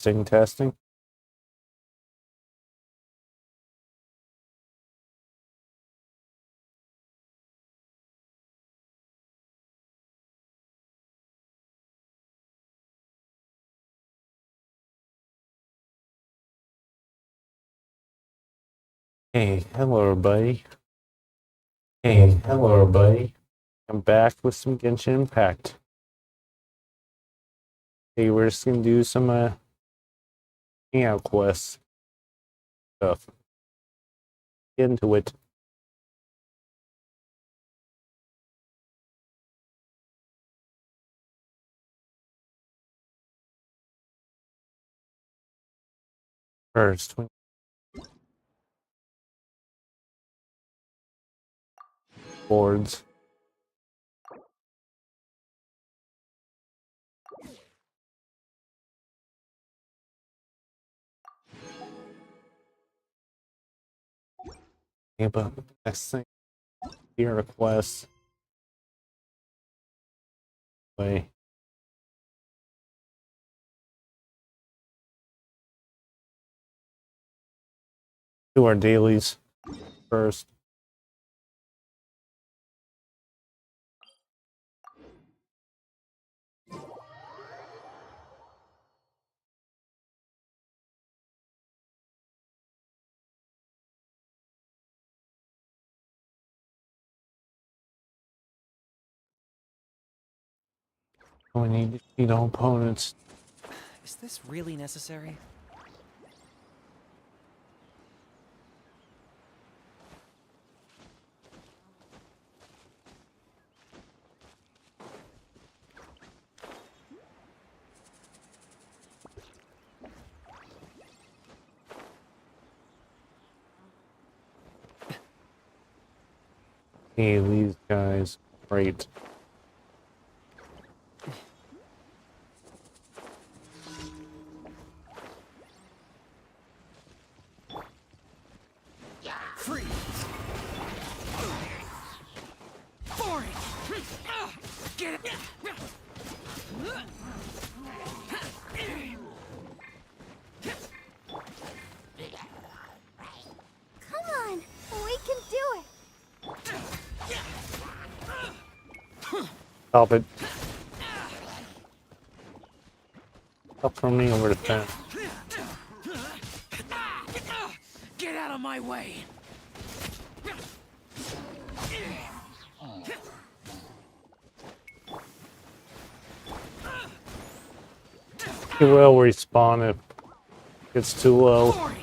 Testing. Hey, hello everybody. I'm back with some Genshin Impact. Hey, we're just gonna do some hangout quests stuff. Get into it. First, boards. Yeah, but next thing, here a quest. Way. Do our dailies first. We need to beat all opponents. Is this really necessary? Hey, these guys, great. Free! Boring! Get it! Come on! We can do it! Stop it. Stop throwing me over the fence. Get out of my way! He will respawn if it's too low. Boring!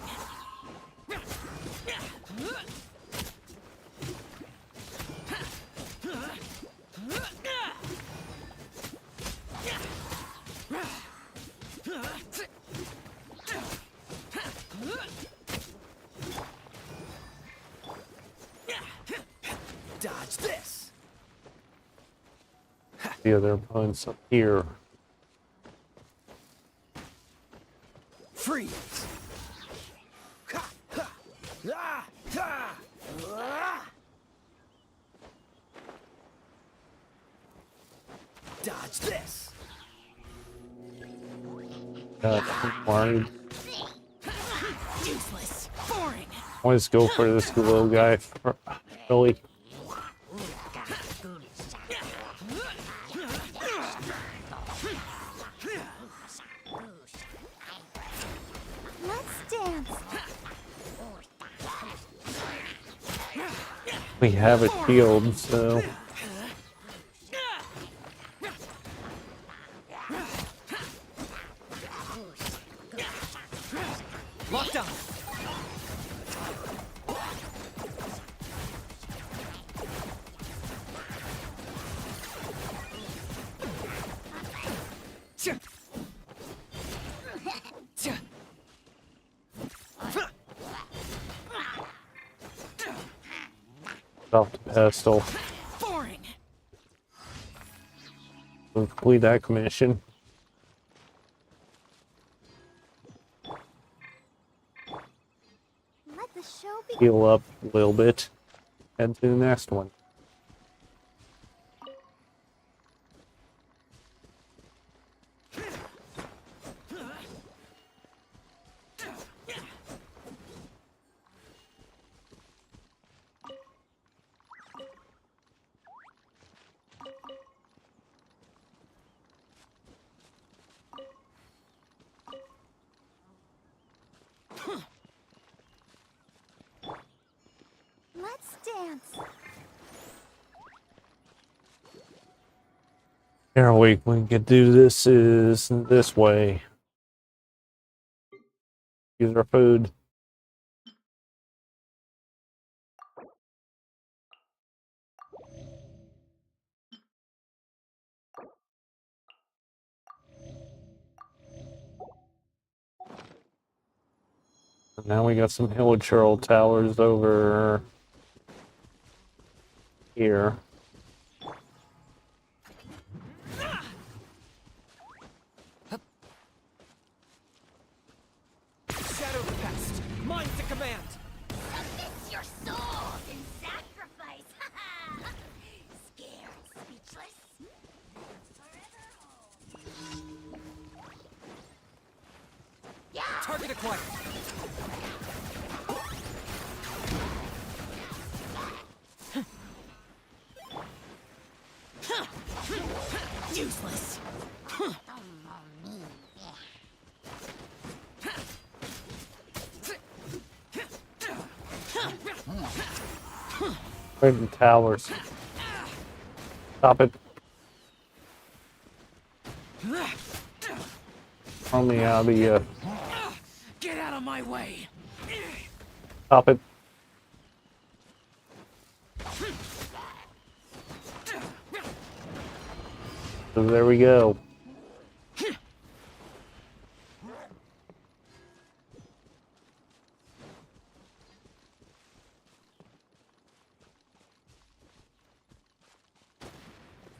Dodge this! The other opponents up here. Freeze! Ha, ha, ah, ha, ah. Dodge this! Worried. Useless! Boring! Always go for this little guy. Really. Let's dance! We have a shield, so Locked on! off the pedestal. Boring. We'll complete that mission. Let the show begin. Heal up a little bit. Head to the next one. chance. Here we can do this is this way. Use our food. Now we got some hill churl towers over here. Shadow pest. Mine to command. Submit your souls in sacrifice. Scared, speechless. Forever hold. Yeah. Target acquired. Useless. Right in the towers. Stop it. Throw me out of the Get out of my way. stop it. So there we go.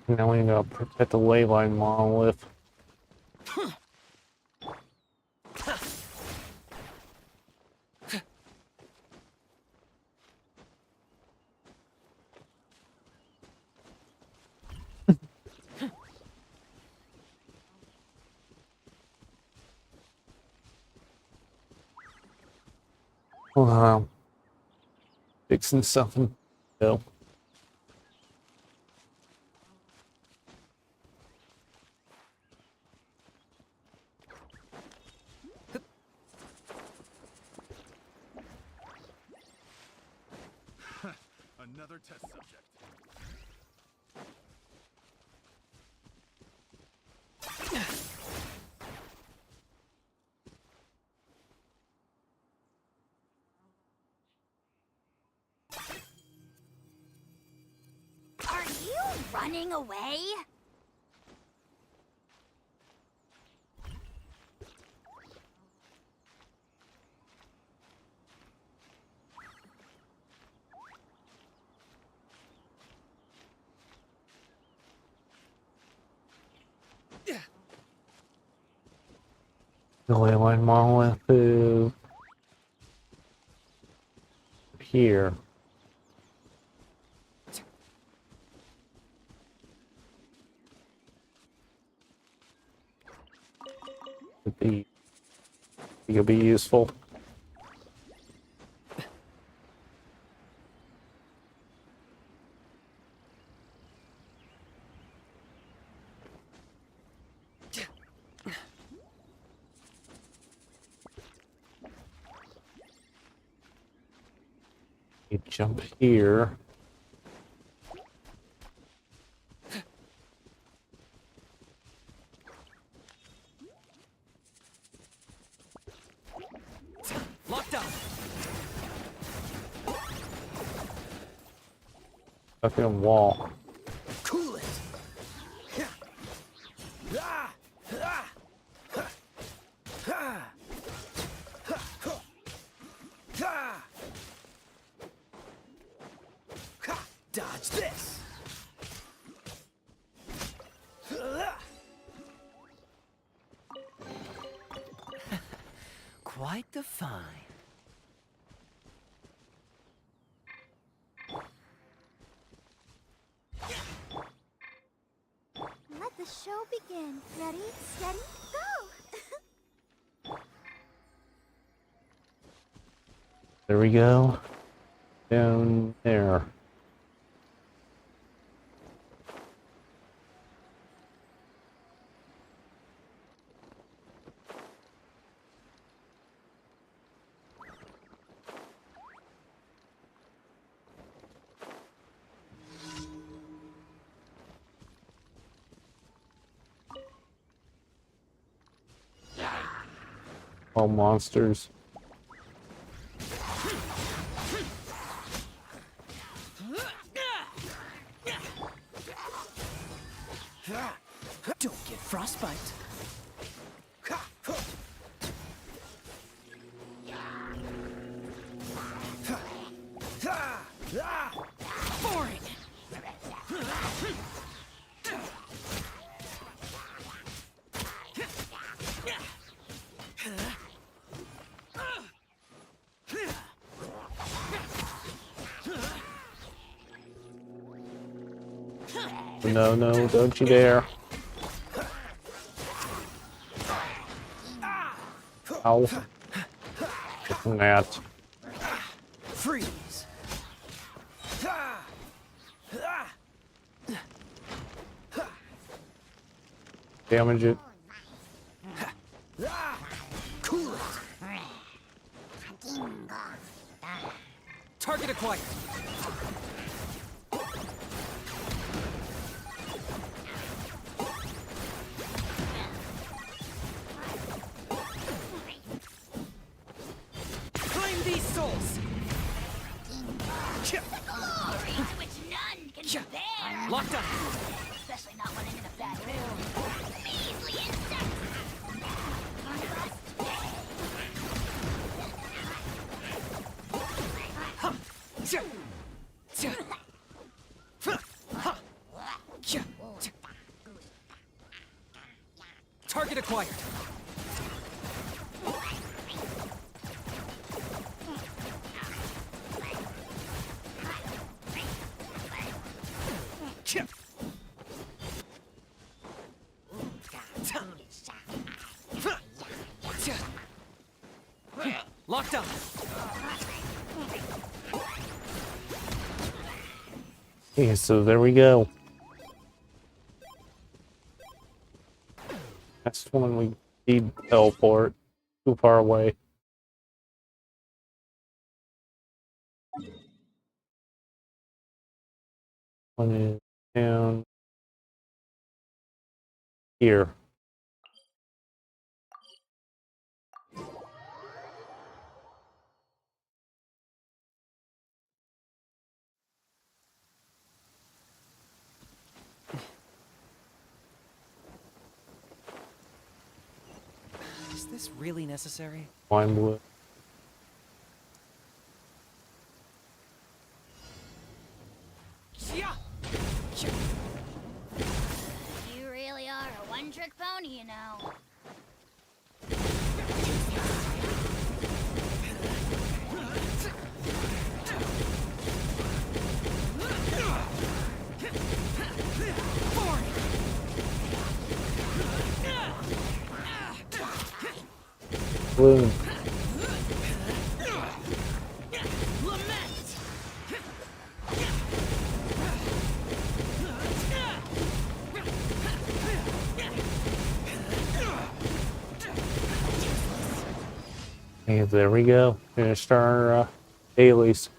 Now we gotta protect the ley line monolith. Wow. Fixing something. No. Another test subject. Are you running away? The ley line monolith is here. It'll be useful. You jump here. Locked on. Fucking wall. Cool it. Ah! Ah! Ah! Ah! Dodge this. Quite the find. Let the show begin. Ready, steady, go! There we go. Down there. All monsters. Don't get frostbite. Boring. No, no, don't you dare. Ow. That. Freeze. Damage it. Cool it. Target acquired. Claim these souls. Glory to which none can compare. Locked up. Especially not when I'm in a bad mood. Measly insects. Target acquired. Locked up. Okay, so there we go. Next one we need teleport. Too far away. One is down here. Is this really necessary? Lime wood. You really are a one-trick pony, you know. Bloom. And there we go. Finished our dailies.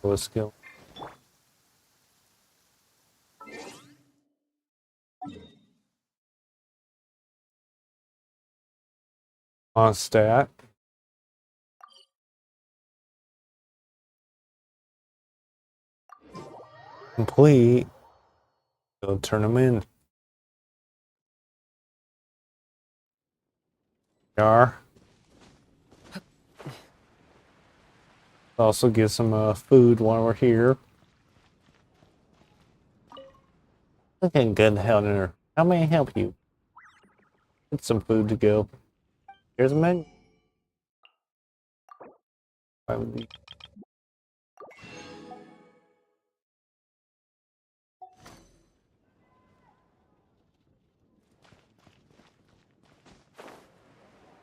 Let's go. On stat. Complete. Go turn them in. Are. Also get some food while we're here. Looking good, Helena. How may I help you? Get some food to go. Here's a menu. Why would we-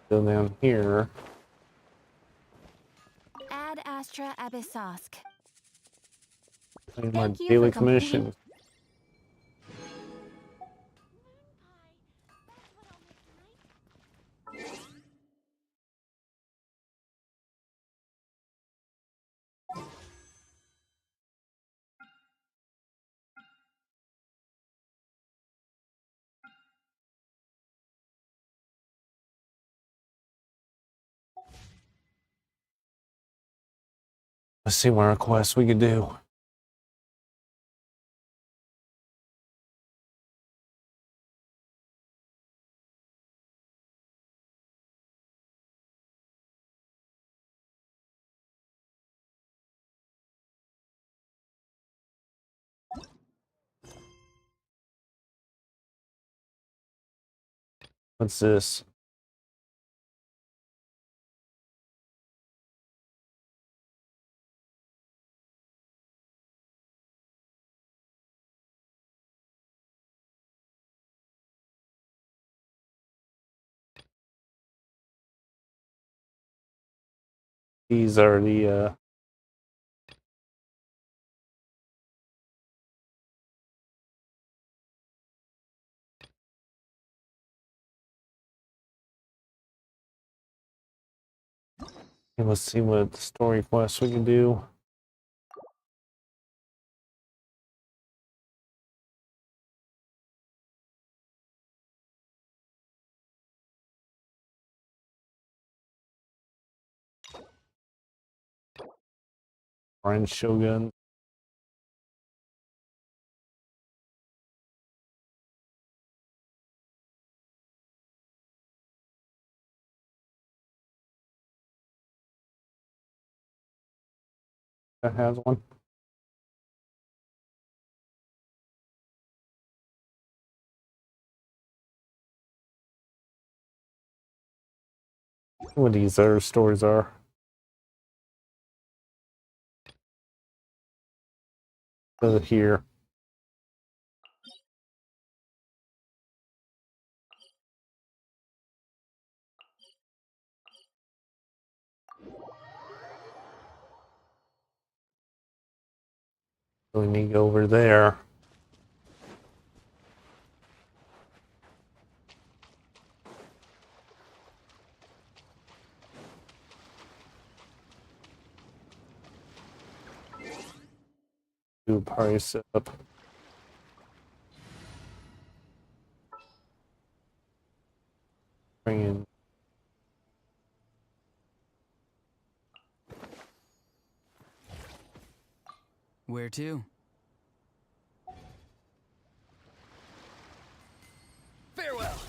Go down here. Ad Astra Abyssosk. Claim my Thank you daily for completing- commission. Let's see what requests we could do. What's this? These are the let's see what story quests we can do. Orange Shogun. That has one. What these other stores are. Here. So we need to go over there. Do party setup. Bring in. Where to? Farewell!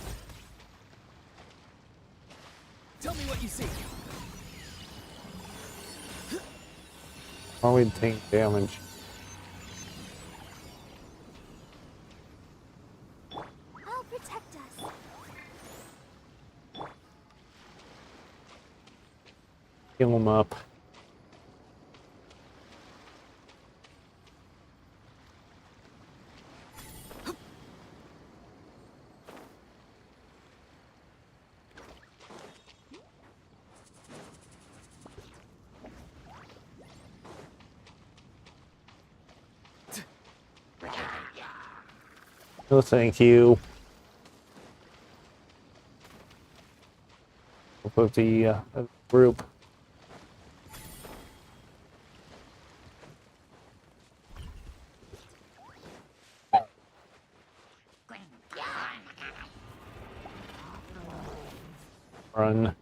Tell me what you see. Why we take damage? I'll protect us. Heal them up. No, thank you. We'll put the group. Run.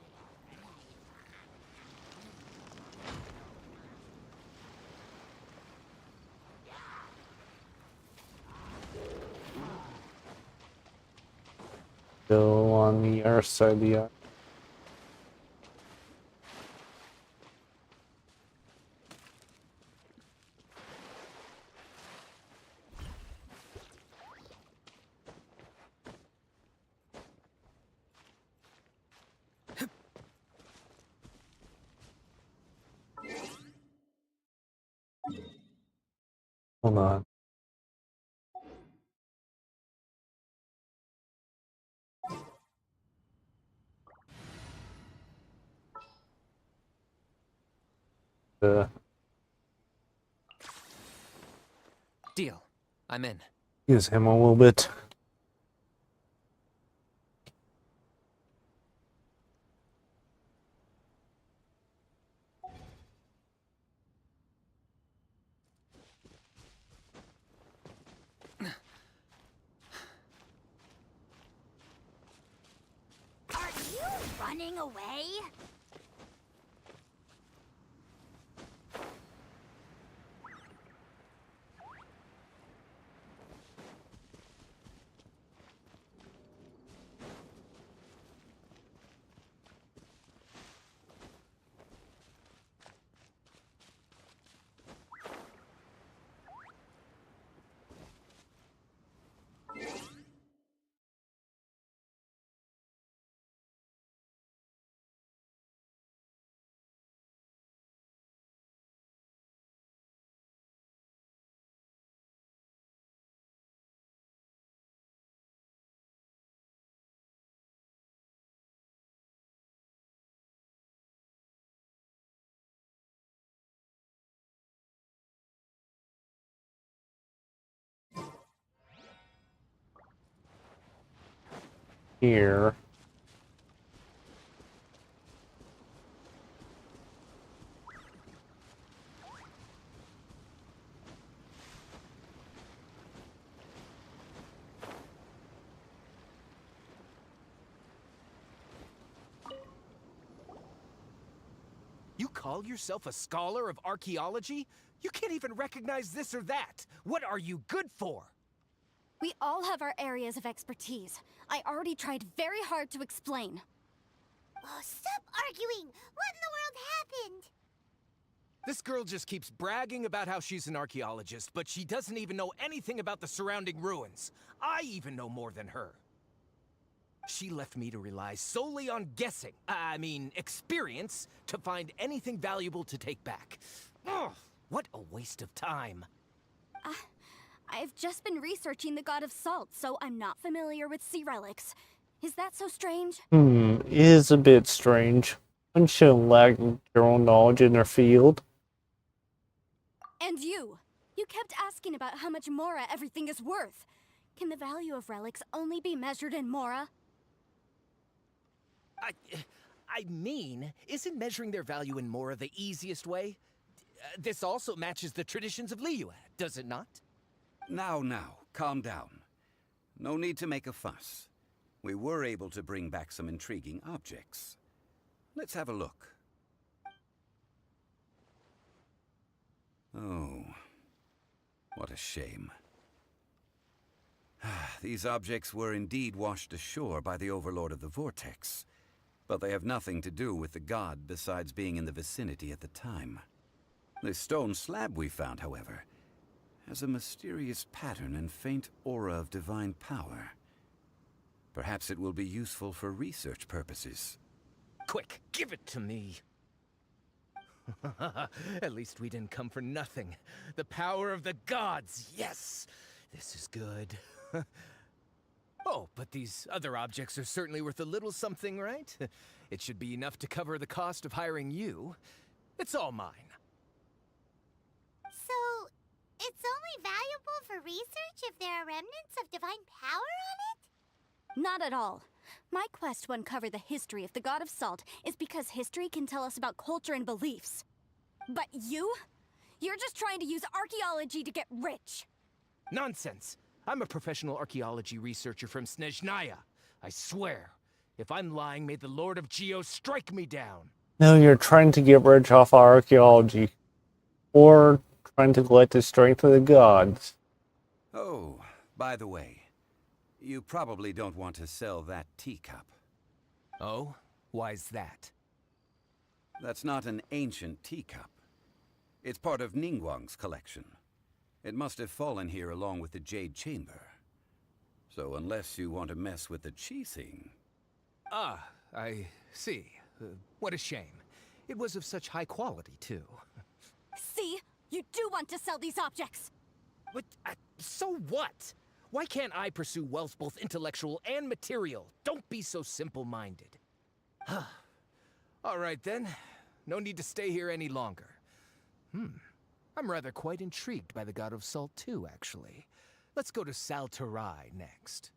Still on the other side of the island. Hold on. Deal. I'm in. Use him a little bit. Are you running away? here. You call yourself a scholar of archaeology? You can't even recognize this or that. What are you good for? We all have our areas of expertise. I already tried very hard to explain. Oh, stop arguing! What in the world happened? This girl just keeps bragging about how she's an archaeologist, but she doesn't even know anything about the surrounding ruins. I even know more than her. She left me to rely solely on guessing, experience, to find anything valuable to take back. Ugh, what a waste of time. I've just been researching the god of salt, so I'm not familiar with sea relics. Is that so strange? Is a bit strange. One shouldn't lack their own knowledge in their field. And you kept asking about how much Mora everything is worth. Can the value of relics only be measured in Mora? Isn't measuring their value in Mora the easiest way? This also matches the traditions of Liyue, does it not? Now, calm down. No need to make a fuss. We were able to bring back some intriguing objects. Let's have a look. Oh, what a shame. These objects were indeed washed ashore by the Overlord of the Vortex, but they have nothing to do with the god besides being in the vicinity at the time. The stone slab we found, however, has a mysterious pattern and faint aura of divine power. Perhaps it will be useful for research purposes. Quick, give it to me. At least we didn't come for nothing. The power of the gods, yes! This is good. Oh, but these other objects are certainly worth a little something, right? It should be enough to cover the cost of hiring you. It's all mine. So, it's only valuable for research if there are remnants of divine power on it? Not at all. My quest to uncover the history of the god of salt is because history can tell us about culture and beliefs. But you're just trying to use archaeology to get rich. Nonsense! I'm a professional archaeology researcher from Snezhnaya. I swear, if I'm lying, may the Lord of Geo strike me down. No, you're trying to get rich off archaeology. Or trying to collect the strength of the gods. Oh, by the way, you probably don't want to sell that teacup. Oh? Why's that? That's not an ancient teacup. It's part of Ningguang's collection. It must have fallen here along with the Jade Chamber. So unless you want to mess with the Qixing... Ah, I see. What a shame. It was of such high quality, too. See? You do want to sell these objects! But, so what? Why can't I pursue wealth both intellectual and material? Don't be so simple-minded. All right, then. No need to stay here any longer. I'm rather quite intrigued by the god of salt, too, actually. Let's go to Saltarai next.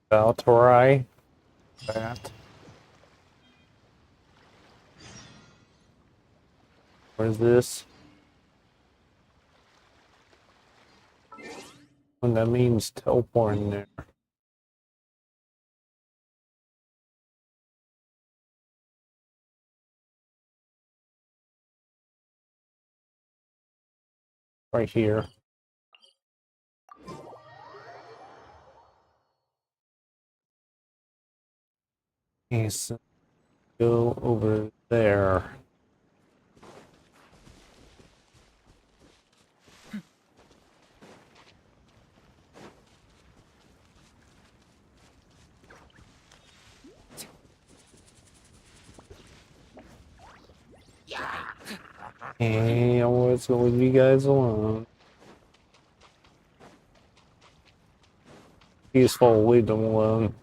Valtorai? That. Where's this? And that means teleporting there. Right here. Okay, so go over there. Hey, I was gonna leave you guys alone. Peaceful, leave them alone.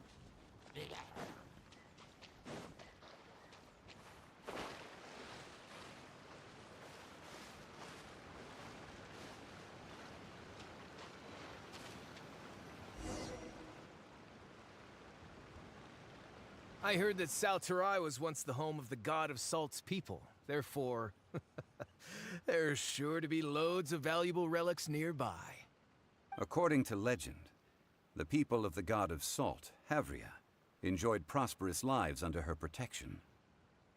I heard that Salterai was once the home of the god of Salt's people. Therefore, there's sure to be loads of valuable relics nearby. According to legend, the people of the god of Salt, Havria, enjoyed prosperous lives under her protection.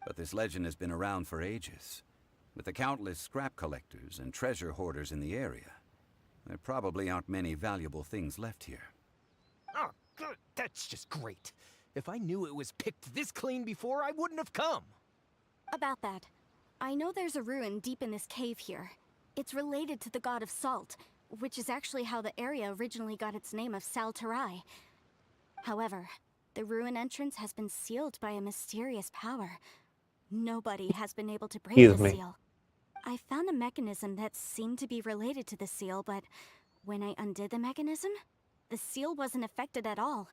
But this legend has been around for ages. With the countless scrap collectors and treasure hoarders in the area, there probably aren't many valuable things left here. Oh, good. That's just great. If I knew it was picked this clean before, I wouldn't have come. About that, I know there's a ruin deep in this cave here. It's related to the god of Salt, which is actually how the area originally got its name of Salterai. However, the ruin entrance has been sealed by a mysterious power. Nobody has been able to break Excuse the me. seal. I found a mechanism that seemed to be related to the seal, but when I undid the mechanism, the seal wasn't affected at all.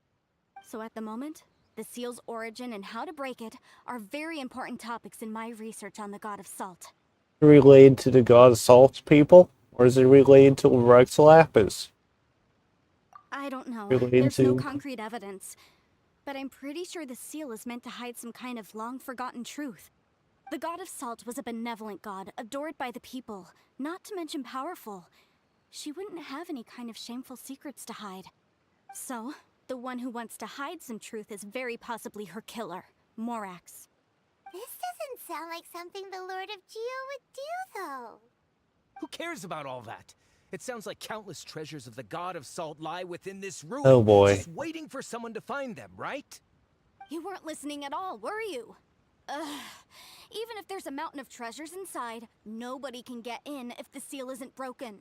So at the moment, the seal's origin and how to break it are very important topics in my research on the god of Salt. Related to the god of Salt's people? Or is it related to Rex Lapis? I don't know. Related There's no to- concrete evidence. But I'm pretty sure the seal is meant to hide some kind of long-forgotten truth. The god of Salt was a benevolent god, adored by the people, not to mention powerful. She wouldn't have any kind of shameful secrets to hide. So, the one who wants to hide some truth is very possibly her killer, Morax. This doesn't sound like something the Lord of Geo would do, though. Who cares about all that? It sounds like countless treasures of the god of Salt lie within this ruin. Oh boy. Just waiting for someone to find them, right? You weren't listening at all, were you? Ugh. Even if there's a mountain of treasures inside, nobody can get in if the seal isn't broken.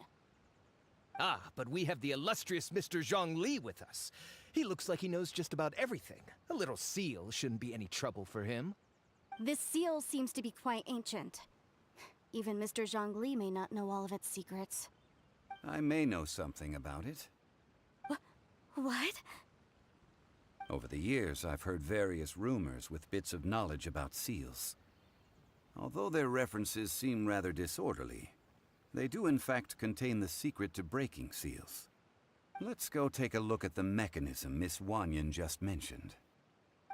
Ah, but we have the illustrious Mr. Zhongli with us. He looks like he knows just about everything. A little seal shouldn't be any trouble for him. This seal seems to be quite ancient. Even Mr. Zhongli may not know all of its secrets. I may know something about it. What? Over the years, I've heard various rumors with bits of knowledge about seals. Although their references seem rather disorderly, they do in fact contain the secret to breaking seals. Let's go take a look at the mechanism Miss Wanyan just mentioned.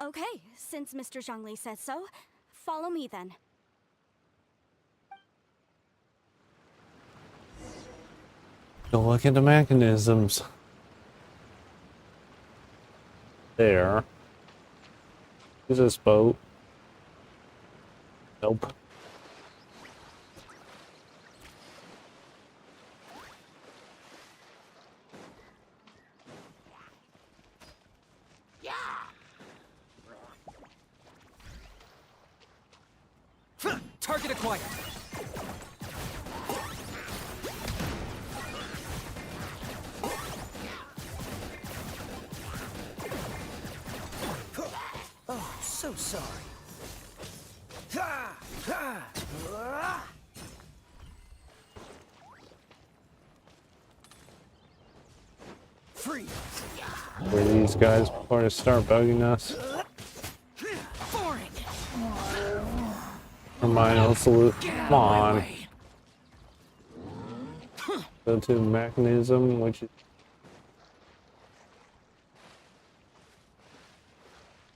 Okay, since Mr. Zhongli says so, follow me then. Go look at the mechanisms. There. Is this boat? Nope. Target acquired. Oh, so sorry. Free. Where these guys before they start bugging us. Foreign. Hermione salute. Get out Come of my on. way. Go to the mechanism, which is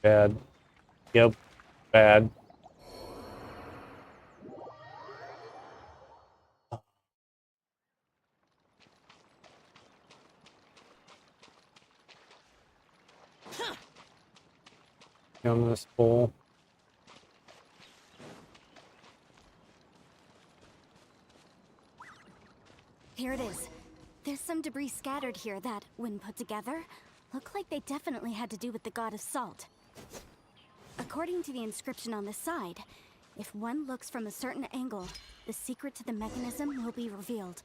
bad. Yep, bad. On this pole. Here it is. There's some debris scattered here that, when put together, look like they definitely had to do with the god of Salt. According to the inscription on the side, if one looks from a certain angle, the secret to the mechanism will be revealed.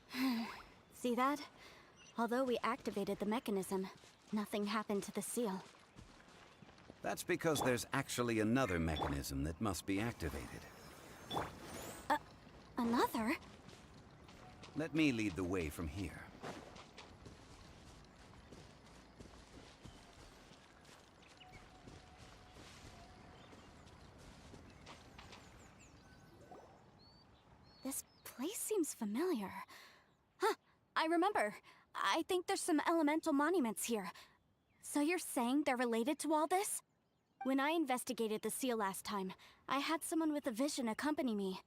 See that? Although we activated the mechanism, nothing happened to the seal. That's because there's actually another mechanism that must be activated. Another? Let me lead the way from here. This place seems familiar. Huh, I remember. I think there's some elemental monuments here. So you're saying they're related to all this? When I investigated the seal last time, I had someone with a vision accompany me.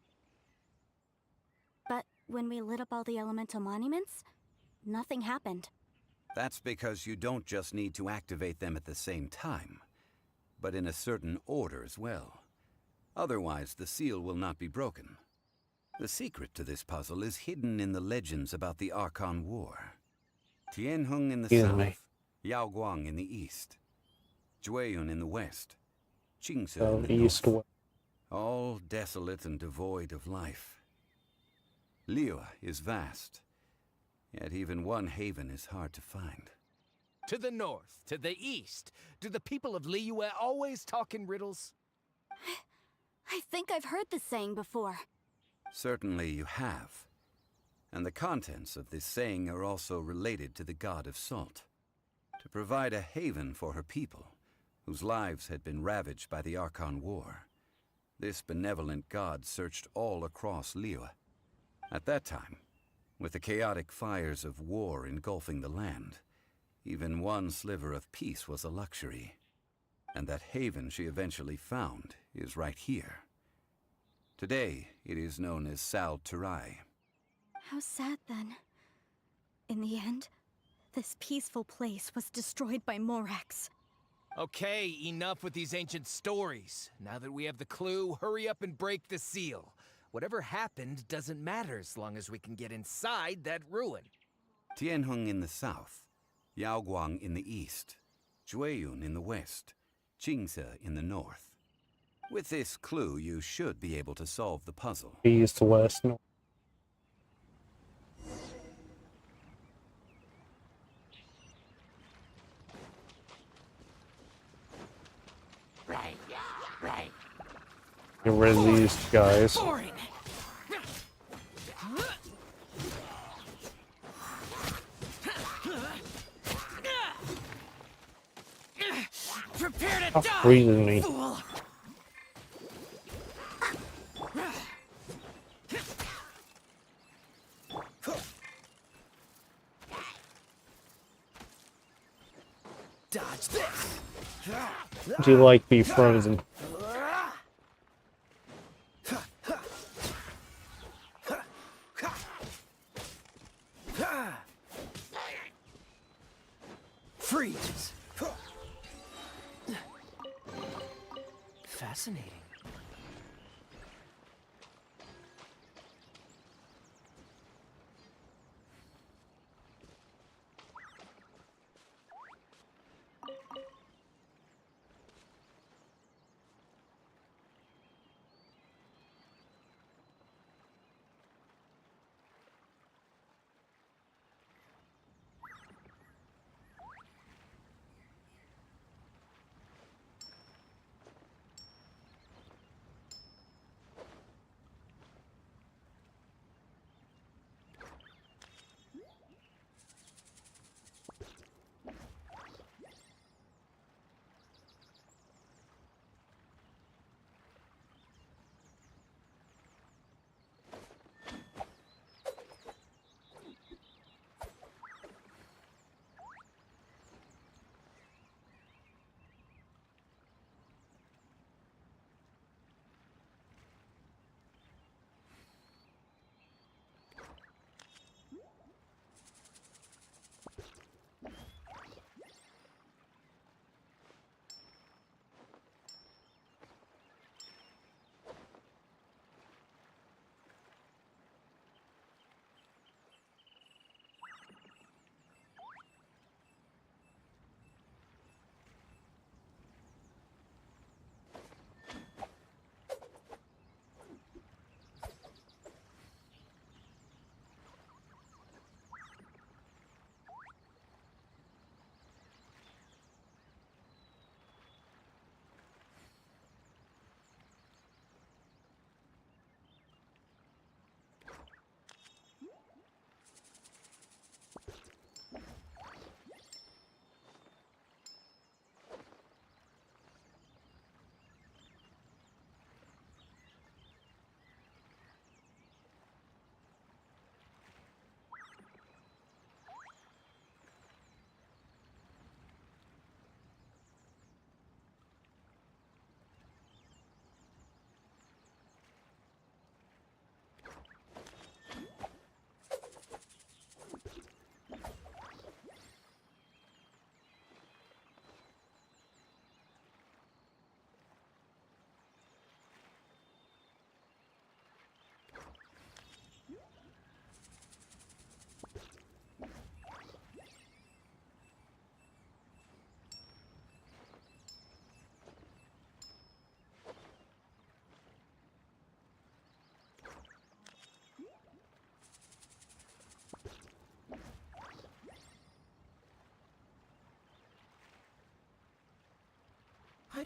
But when we lit up all the elemental monuments, nothing happened. That's because you don't just need to activate them at the same time, but in a certain order as well. Otherwise, the seal will not be broken. The secret to this puzzle is hidden in the legends about the Archon War. Tianheng in the Excuse south, me. Yaoguang in the east, Jueyun in the west, Qingse So in the east, north. All desolate and devoid of life. Liyue is vast, yet even one haven is hard to find. To the north, to the east. Do the people of Liyue always talk in riddles? I think I've heard this saying before. Certainly you have. And the contents of this saying are also related to the god of salt. To provide a haven for her people, whose lives had been ravaged by the Archon War, this benevolent god searched all across Liyue. At that time, with the chaotic fires of war engulfing the land, even one sliver of peace was a luxury. And that haven she eventually found is right here. Today, it is known as Sal Turai. How sad then. In the end, this peaceful place was destroyed by Morax. Okay, enough with these ancient stories. Now that we have the clue, hurry up and break the seal. Whatever happened doesn't matter as long as we can get inside that ruin. Tianheng in the south, Yaoguang in the east, Jueyun in the west, Qingse in the north. With this clue, you should be able to solve the puzzle. east, west, north. Get rid of these guys. Boring. Prepare to Stop die, freezing me. fool! Dodge this! Do you like be frozen? Freeze! Fascinating.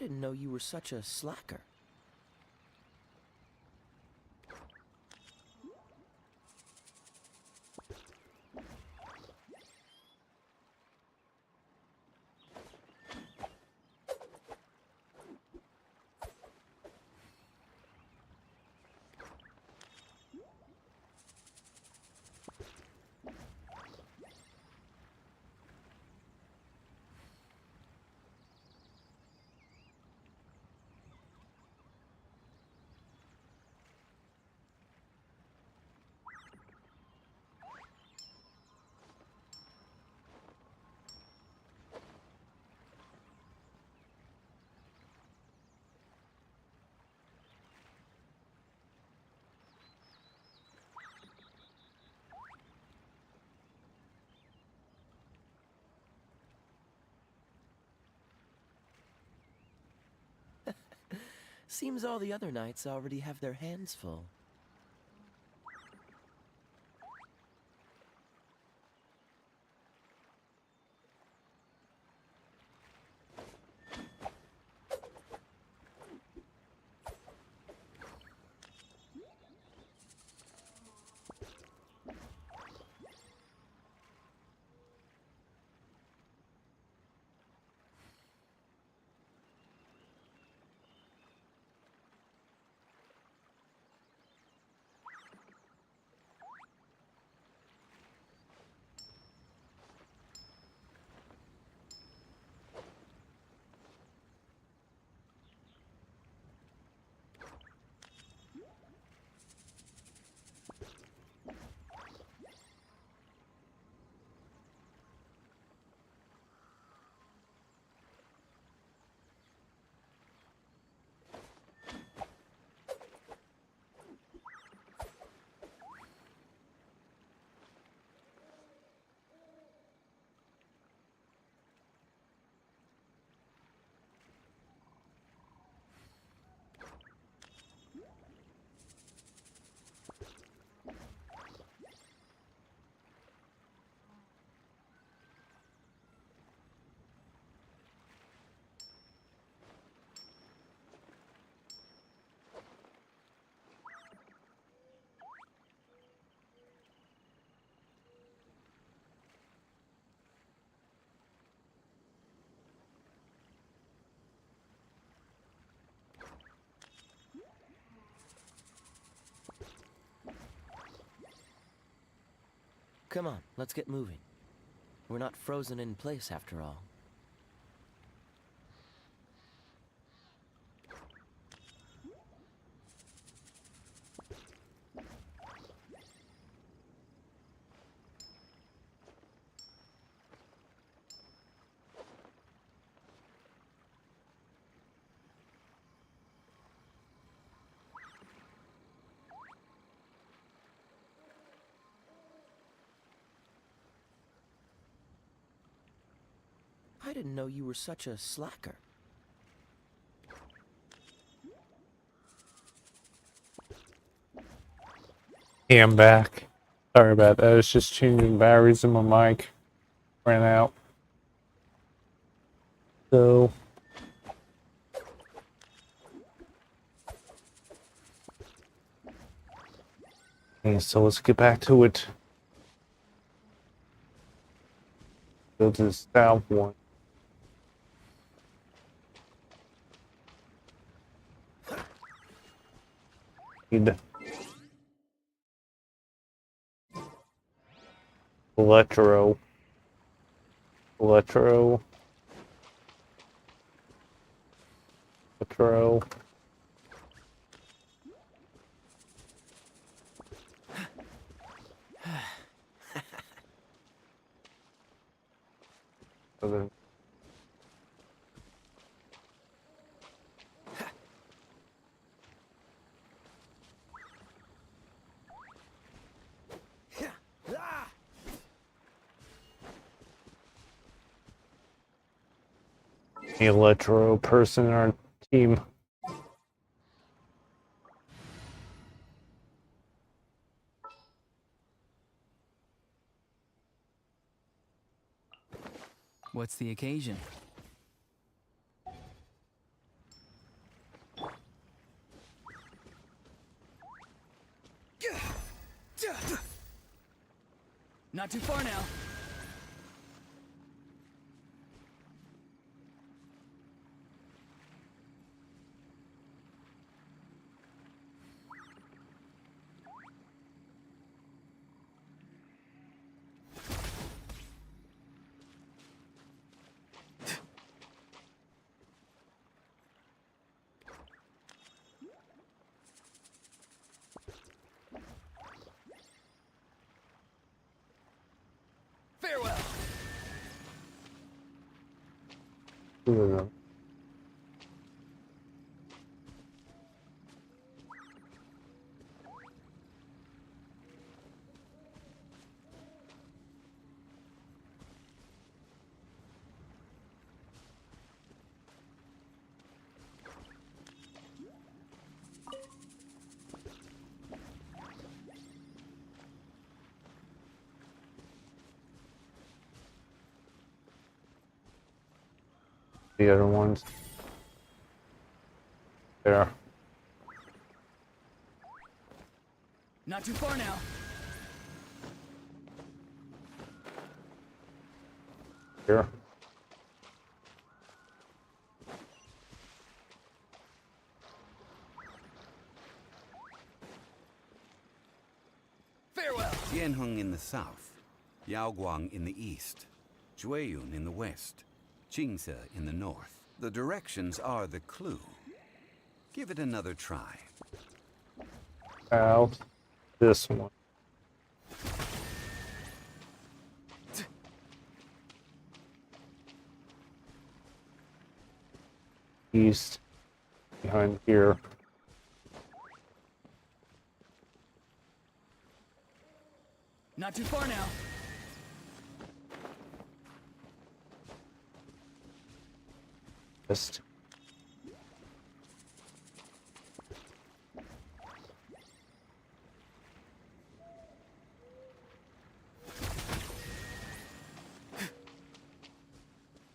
didn't know you were such a slacker. Seems all the other knights already have their hands full. Come on, let's get moving. We're not frozen in place after all. I didn't know you were such a slacker. Hey, I'm back. Sorry about that. I was just changing batteries in my mic. Ran out. So. Okay, so let's get back to it. Go to the south one. Need Electro. Electro. Electro. Okay. The Electro person in our team. What's the occasion? Not too far now. Farewell. Ooh, the other ones. There. Not too far now. Here. Farewell. Tianheng in the south, Yaoguang in the east, Jueyun in the west, Qingse in the north. The directions are the clue. Give it another try. Out. This one. East. Behind here. Not too far now. Just.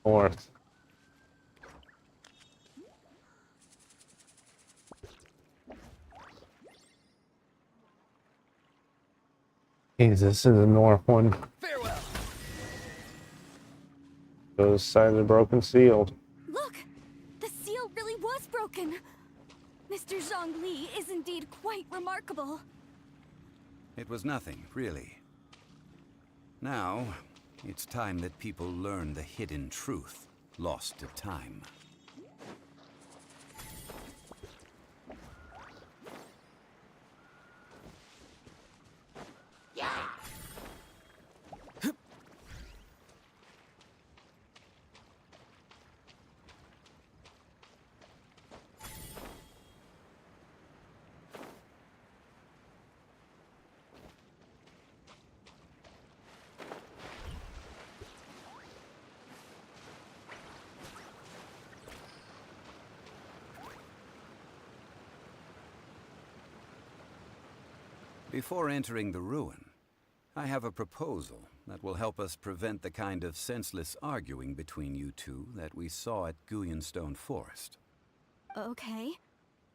North. Jesus, this is the north one. Farewell. The side of the broken seal. Look! The seal really was broken! Mr. Zhongli is indeed quite remarkable. It was nothing, really. Now, it's time that people learn the hidden truth lost to time. Before entering the ruin, I have a proposal that will help us prevent the kind of senseless arguing between you two that we saw at Guyenstone Forest. Okay.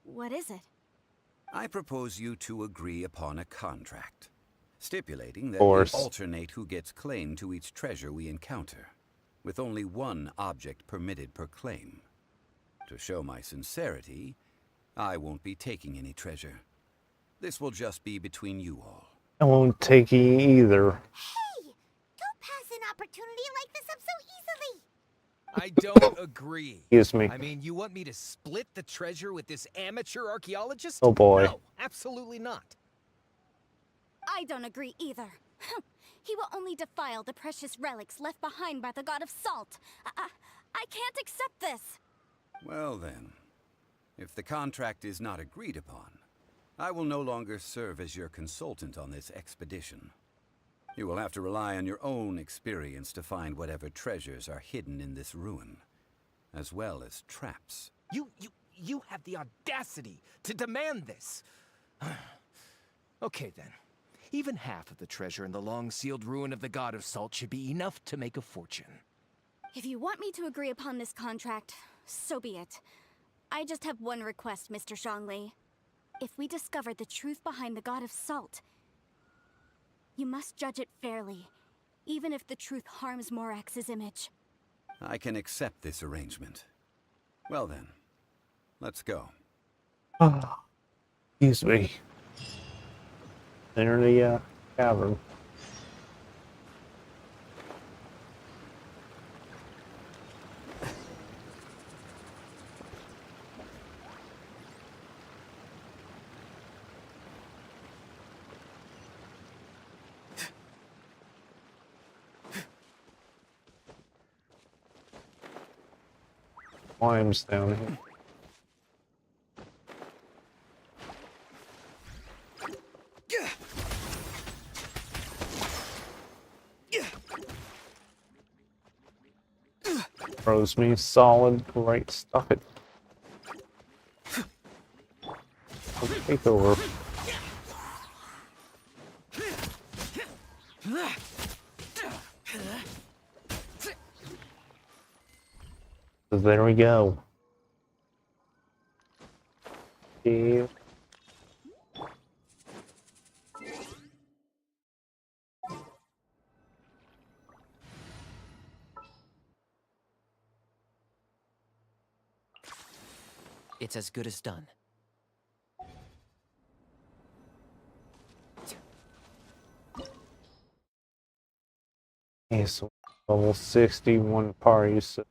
What is it? I propose you two agree upon a contract, stipulating that we Course. alternate who gets claim to each treasure we encounter, with only one object permitted per claim. To show my sincerity, I won't be taking any treasure. This will just be between you all. I won't take you either. Hey! Don't pass an opportunity like this up so easily! I don't agree. Excuse me. I mean, you want me to split the treasure with this amateur archaeologist? Oh boy. No, absolutely not. I don't agree either. He will only defile the precious relics left behind by the god of salt. I can't accept this. Well then, if the contract is not agreed upon, I will no longer serve as your consultant on this expedition. You will have to rely on your own experience to find whatever treasures are hidden in this ruin, as well as traps. You have the audacity to demand this. Okay then. Even half of the treasure in the long-sealed ruin of the god of salt should be enough to make a fortune. If you want me to agree upon this contract, so be it. I just have one request, Mr. Zhongli. If we discover the truth behind the god of salt, you must judge it fairly even if the truth harms Morax's image. I can accept this arrangement. Well then, let's go. Excuse me. Enter the cavern. Climbs down here. Throws me solid, great stuff. It. Take over. So there we go. Cave. It's as good as done. Okay, so level 61 parties. So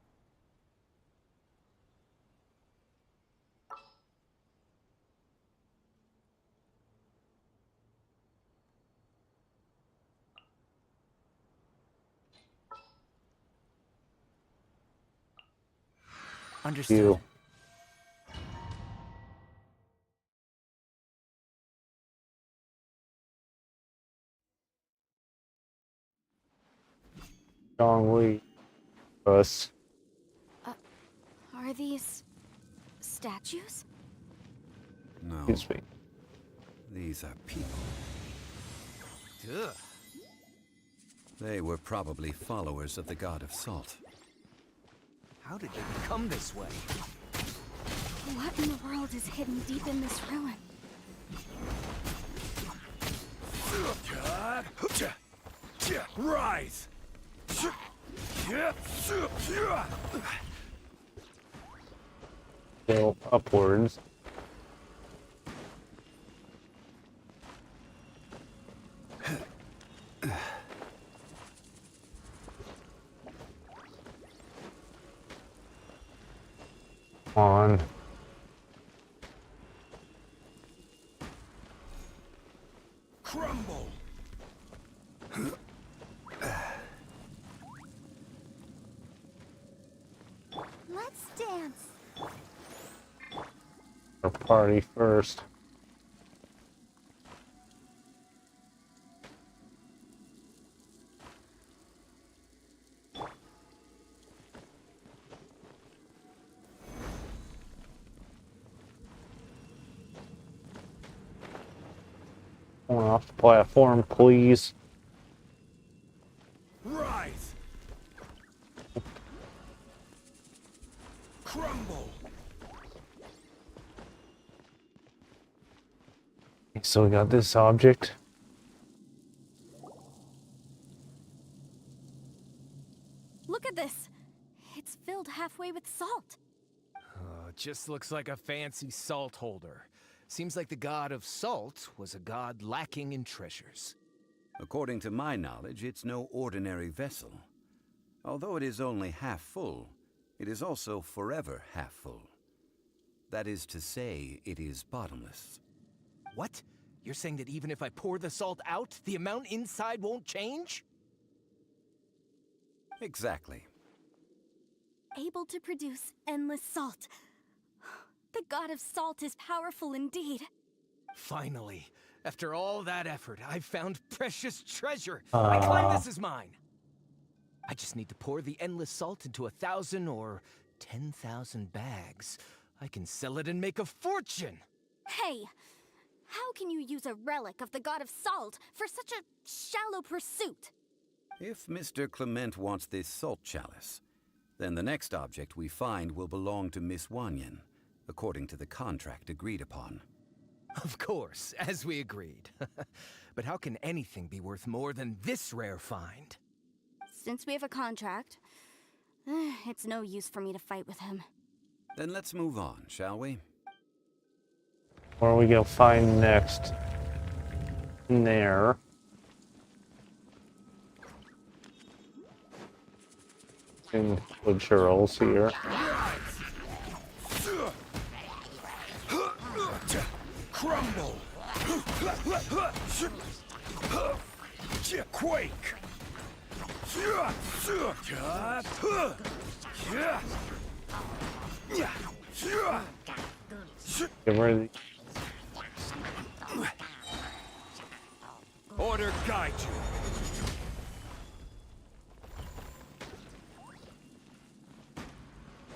Understood. you. Zhongli. Us. Are these statues? No, Excuse me. these are people. Ugh. They were probably followers of the god of salt. How did they become this way? What in the world is hidden deep in this ruin? Rise! Go upwards. On. Crumble! Let's dance. Our party first. Going off the platform, please. Rise! Crumble! So we got this object. Look at this! It's filled halfway with salt. It just looks like a fancy salt holder. Seems like the god of salt was a god lacking in treasures. According to my knowledge, it's no ordinary vessel. Although it is only half full, it is also forever half full. That is to say, it is bottomless. What? You're saying that even if I pour the salt out, the amount inside won't change? Exactly. Able to produce endless salt. The god of salt is powerful indeed. Finally, after all that effort, I've found precious treasure. I claim this as mine. I just need to pour the endless salt into 1,000 or 10,000 bags. I can sell it and make a fortune. Hey, how can you use a relic of the god of salt for such a shallow pursuit? If Mr. Clement wants this salt chalice, then the next object we find will belong to Miss Wanyan, according to the contract agreed upon. Of course, as we agreed. But how can anything be worth more than this rare find? since we have a contract, it's no use for me to fight with him. Then let's move on, shall we? Where are we gonna find next? In there. And wood churls here. Crumble! Quake! Get rid of the Order guide you.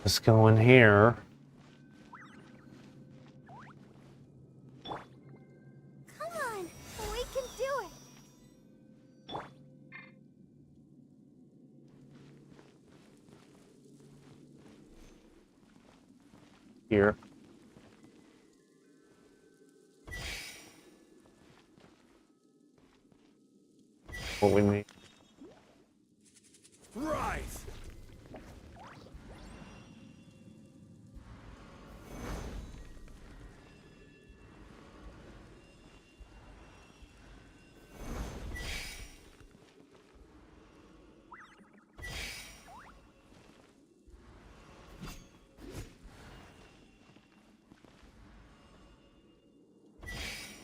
Let's go in here. Come on, we can do it. Here. What we need. Rise!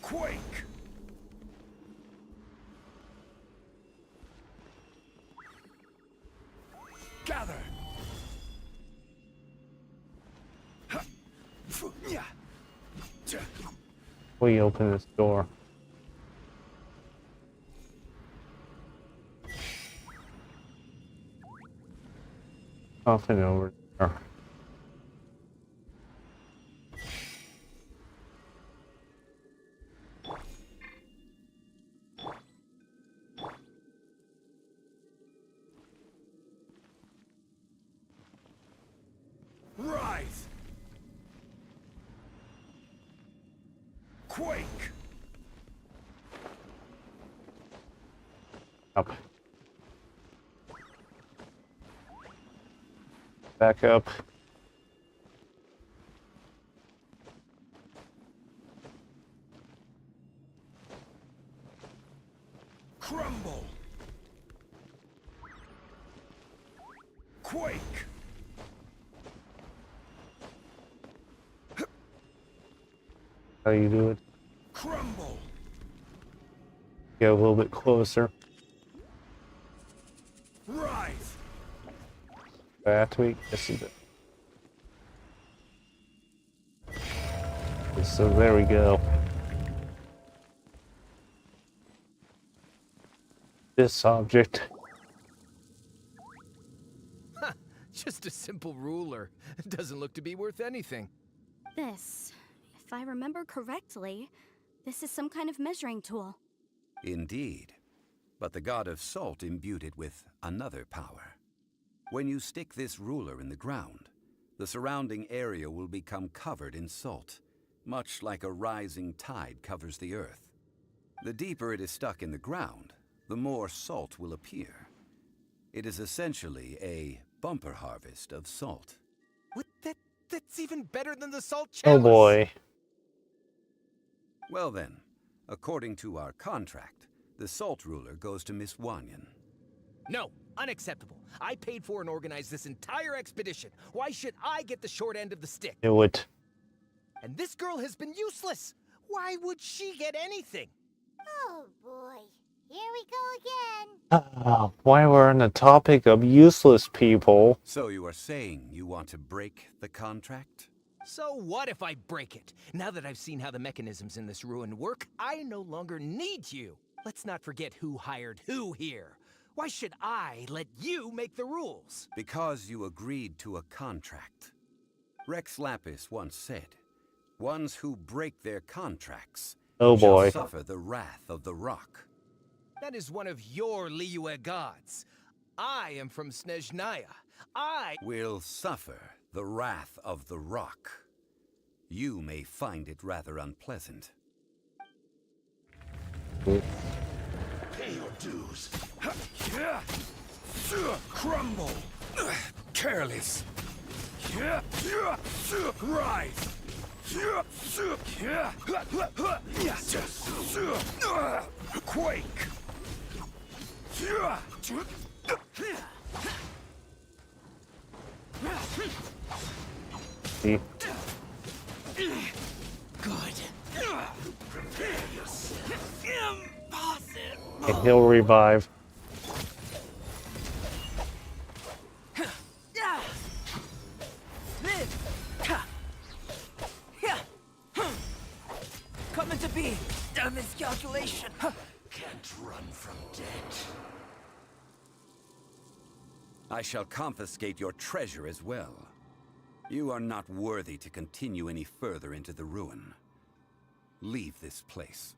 Quake! Gather! We open this door. Coffin over there. Rise! Quake! Up. Back up. Crumble! Quake! How you do it? Crumble! Get a little bit closer. Rise! That we this is it. So there we go. This object. Huh, just a simple ruler. It doesn't look to be worth anything. This, if I remember correctly, this is some kind of measuring tool. Indeed. But the god of salt imbued it with another power. When you stick this ruler in the ground, the surrounding area will become covered in salt, much like a rising tide covers the earth. The deeper it is stuck in the ground, the more salt will appear. It is essentially a bumper harvest of salt. What? That's even better than the salt Oh chalice. boy. Well then, according to our contract, the salt ruler goes to Miss Wanyan. No, unacceptable. I paid for and organized this entire expedition. Why should I get the short end of the stick? Do it. And this girl has been useless. Why would she get anything? Oh boy, here we go again. Why we're on the topic of useless people? So you are saying you want to break the contract? So what if I break it? Now that I've seen how the mechanisms in this ruin work, I no longer need you. Let's not forget who hired who here. Why should I let you make the rules? Because you agreed to a contract. Rex Lapis once said, ones who break their contracts Oh boy. shall suffer the wrath of the rock. That is one of your Liyue gods. I am from Snezhnaya. I Will suffer the wrath of the rock. You may find it rather unpleasant. Pay your dues. Crumble. Careless. Rise. Quake. See? Good. And he'll revive. Coming to be. A miscalculation. Can't run from death. I shall confiscate your treasure as well. You are not worthy to continue any further into the ruin. Leave this place.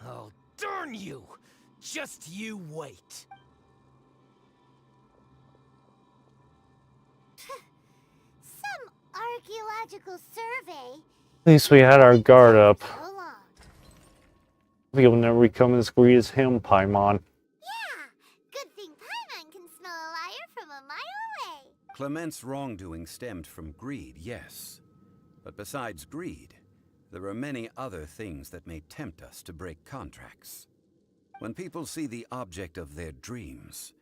Oh, darn you! Just you wait. Some archaeological survey. At least we had our guard up. So long. You'll never become as greedy as him, Paimon. Yeah, good thing Paimon can smell a liar from a mile away. Clement's wrongdoing stemmed from greed, yes. But besides greed, there are many other things that may tempt us to break contracts. When people see the object of their dreams,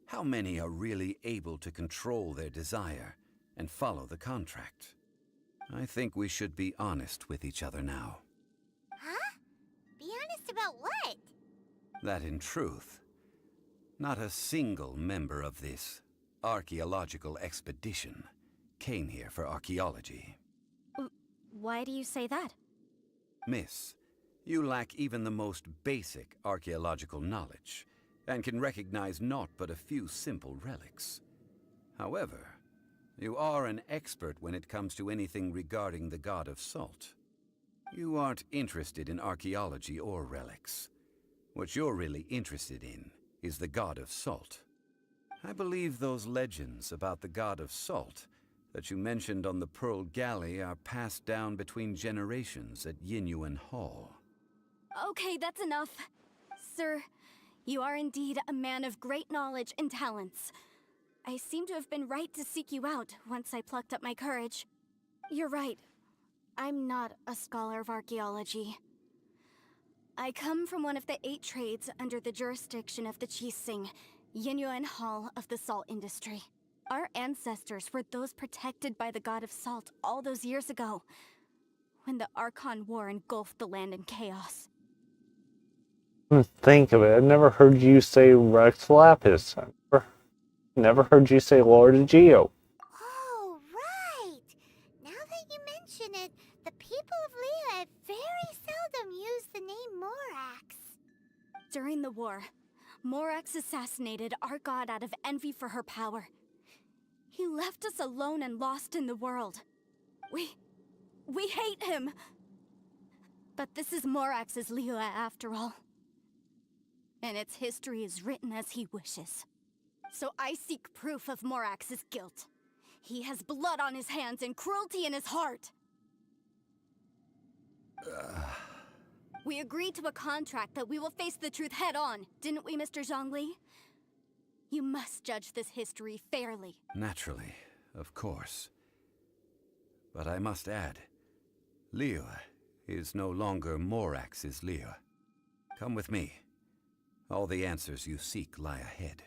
how many are really able to control their desire and follow the contract? I think we should be honest with each other now. Huh? Be honest about what? That in truth, not a single member of this archaeological expedition came here for archaeology. Why do you say that? Miss, you lack even the most basic archaeological knowledge, and can recognize naught but a few simple relics. However, you are an expert when it comes to anything regarding the god of salt. You aren't interested in archaeology or relics. What you're really interested in is the god of salt. I believe those legends about the god of salt that you mentioned on the Pearl Galley are passed down between generations at Yinyuan Hall. Okay, that's enough. Sir, you are indeed a man of great knowledge and talents. I seem to have been right to seek you out once I plucked up my courage. You're right. I'm not a scholar of archaeology. I come from one of the 8 trades under the jurisdiction of the Qixing, Yinyuan Hall of the salt industry. Our ancestors were those protected by the god of salt all those years ago, when the Archon War engulfed the land in chaos. Think of it. I've never heard you say Rex Lapis. I've never heard you say Lord of Geo. Oh, right. Now that you mention it, the people of Liyue very seldom use the name Morax. During the war, Morax assassinated our god out of envy for her power. He left us alone and lost in the world. We hate him! But this is Morax's Liyue after all. And its history is written as he wishes. So I seek proof of Morax's guilt. He has blood on his hands and cruelty in his heart. We agreed to a contract that we will face the truth head on, didn't we, Mr. Zhongli? You must judge this history fairly. Naturally, of course. But I must add, Liyue is no longer Morax's Liyue. Come with me. All the answers you seek lie ahead.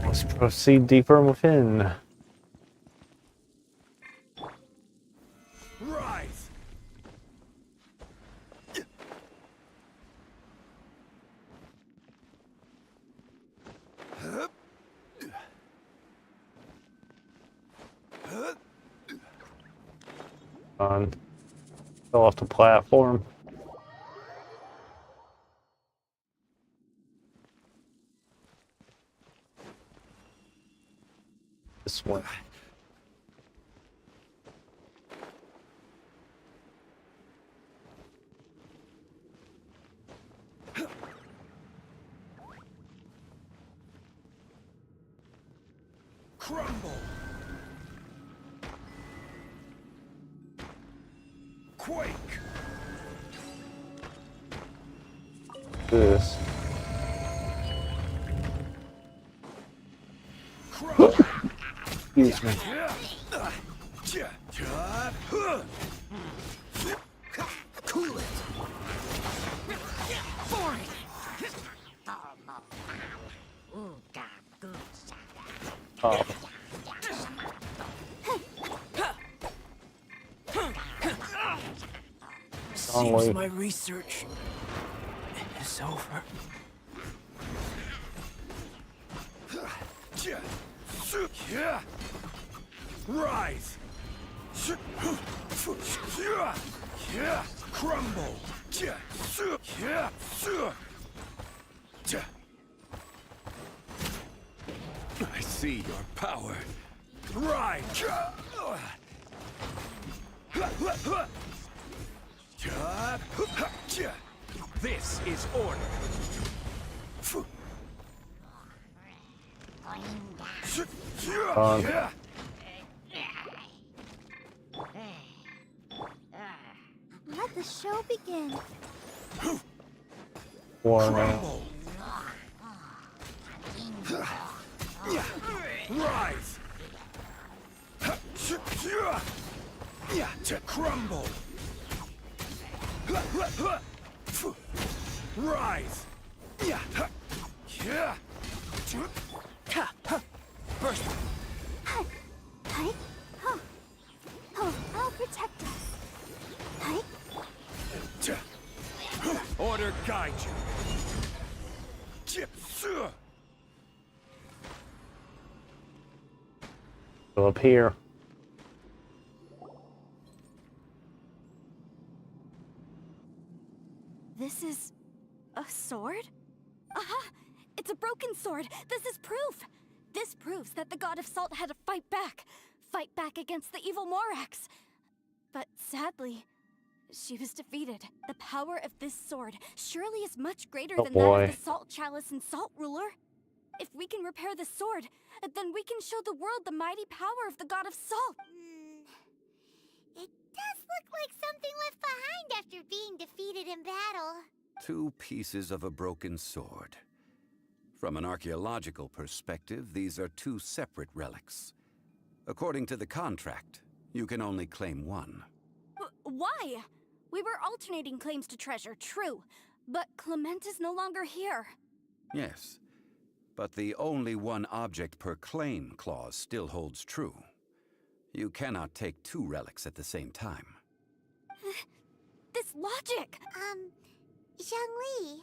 Let's proceed deeper within. Rise. On. Fell off the platform. This one. Crumble. Quake. This. Excuse me. Cool it. Oh, Seems Zhongli. my research is over. Rise! Crumble! I see your power. Rise! This is order. Let the show begin. War now. Crumble! Rise! To crumble! Rise! Burst. Hi. I'll protect us. Hi. Order guide you. Go up here. This is a sword? Aha! It's a broken sword! This is proof! This proves that the God of Salt had to fight back. Fight back against the evil Morax. But sadly, she was defeated. The power of this sword surely is much greater Oh than that boy. of the Salt Chalice and Salt Ruler. If we can repair the sword, then we can show the world the mighty power of the God of Salt. It does look like something left behind after being defeated in battle. 2 pieces of a broken sword. From an archaeological perspective, these are 2 separate relics. According to the contract, you can only claim one. Why? We were alternating claims to treasure, true. But Clement is no longer here. Yes, but the only one object per claim clause still holds true. You cannot take 2 relics at the same time. This logic! Zhongli.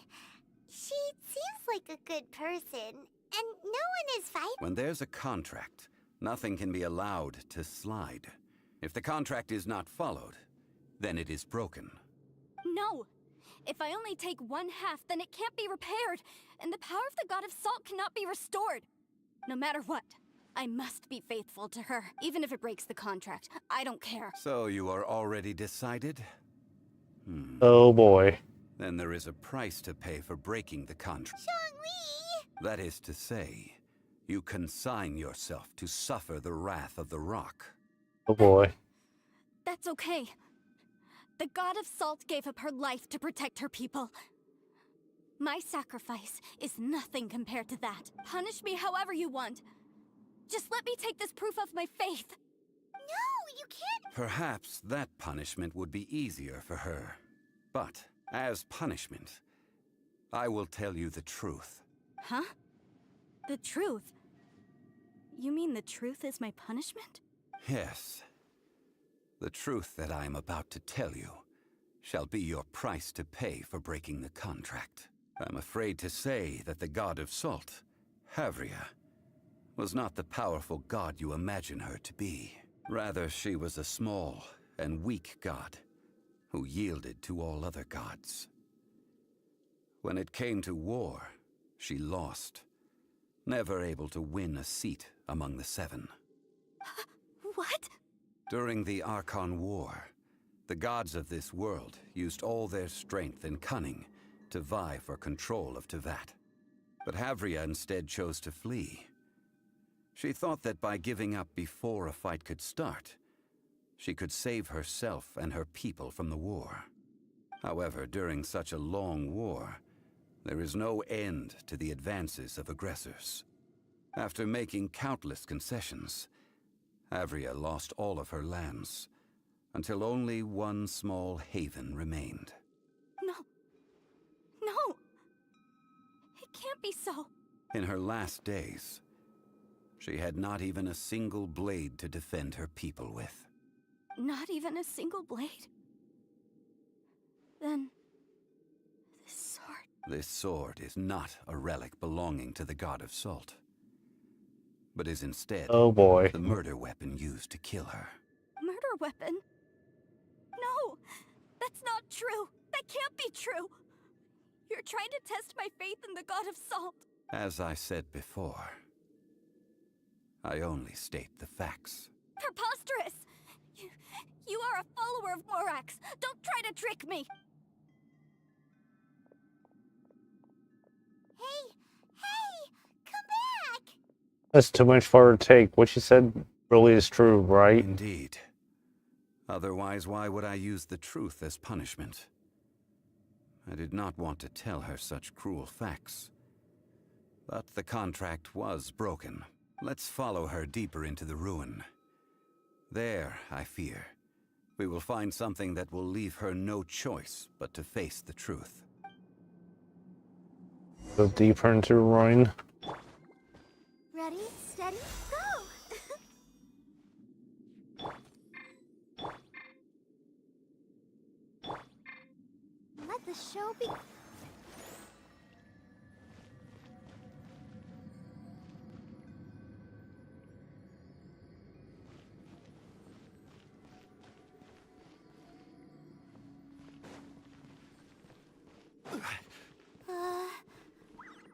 She seems like a good person, and no one is fighting. When there's a contract, nothing can be allowed to slide. If the contract is not followed, then it is broken. No! If I only take 1/2, then it can't be repaired, and the power of the God of Salt cannot be restored. No matter what, I must be faithful to her, even if it breaks the contract. I don't care. So you are already decided? Oh boy. Then there is a price to pay for breaking the contract. Zhongli! That is to say, you consign yourself to suffer the wrath of the rock. Oh boy. That's okay. The God of Salt gave up her life to protect her people. My sacrifice is nothing compared to that. Punish me however you want. Just let me take this proof of my faith. No, you can't. Perhaps that punishment would be easier for her. But, as punishment, I will tell you the truth. Huh? The truth? You mean the truth is my punishment? Yes. The truth that I am about to tell you shall be your price to pay for breaking the contract. I'm afraid to say that the God of Salt, Havria, was not the powerful god you imagine her to be. Rather, she was a small and weak god who yielded to all other gods. When it came to war, she lost, never able to win a seat among the 7. What? During the Archon War, the gods of this world used all their strength and cunning to vie for control of Tevat. But Havria instead chose to flee. She thought that by giving up before a fight could start, she could save herself and her people from the war. However, during such a long war, there is no end to the advances of aggressors. After making countless concessions, Havria lost all of her lands, until only one small haven remained. No. No! It can't be so. In her last days, she had not even a single blade to defend her people with. Not even a single blade? Then... this sword... This sword is not a relic belonging to the god of salt, but is instead Oh boy. the murder weapon used to kill her. Murder weapon? No! That's not true! That can't be true! You're trying to test my faith in the god of salt! As I said before, I only state the facts. Preposterous! You are a follower of Morax! Don't try to trick me! Hey! Come back! That's too much for her to take. What she said really is true, right? Indeed. Otherwise, why would I use the truth as punishment? I did not want to tell her such cruel facts. But the contract was broken. Let's follow her deeper into the ruin. There, I fear, we will find something that will leave her no choice but to face the truth. Go deeper into the ruin. Ready, steady, go! Let the show be...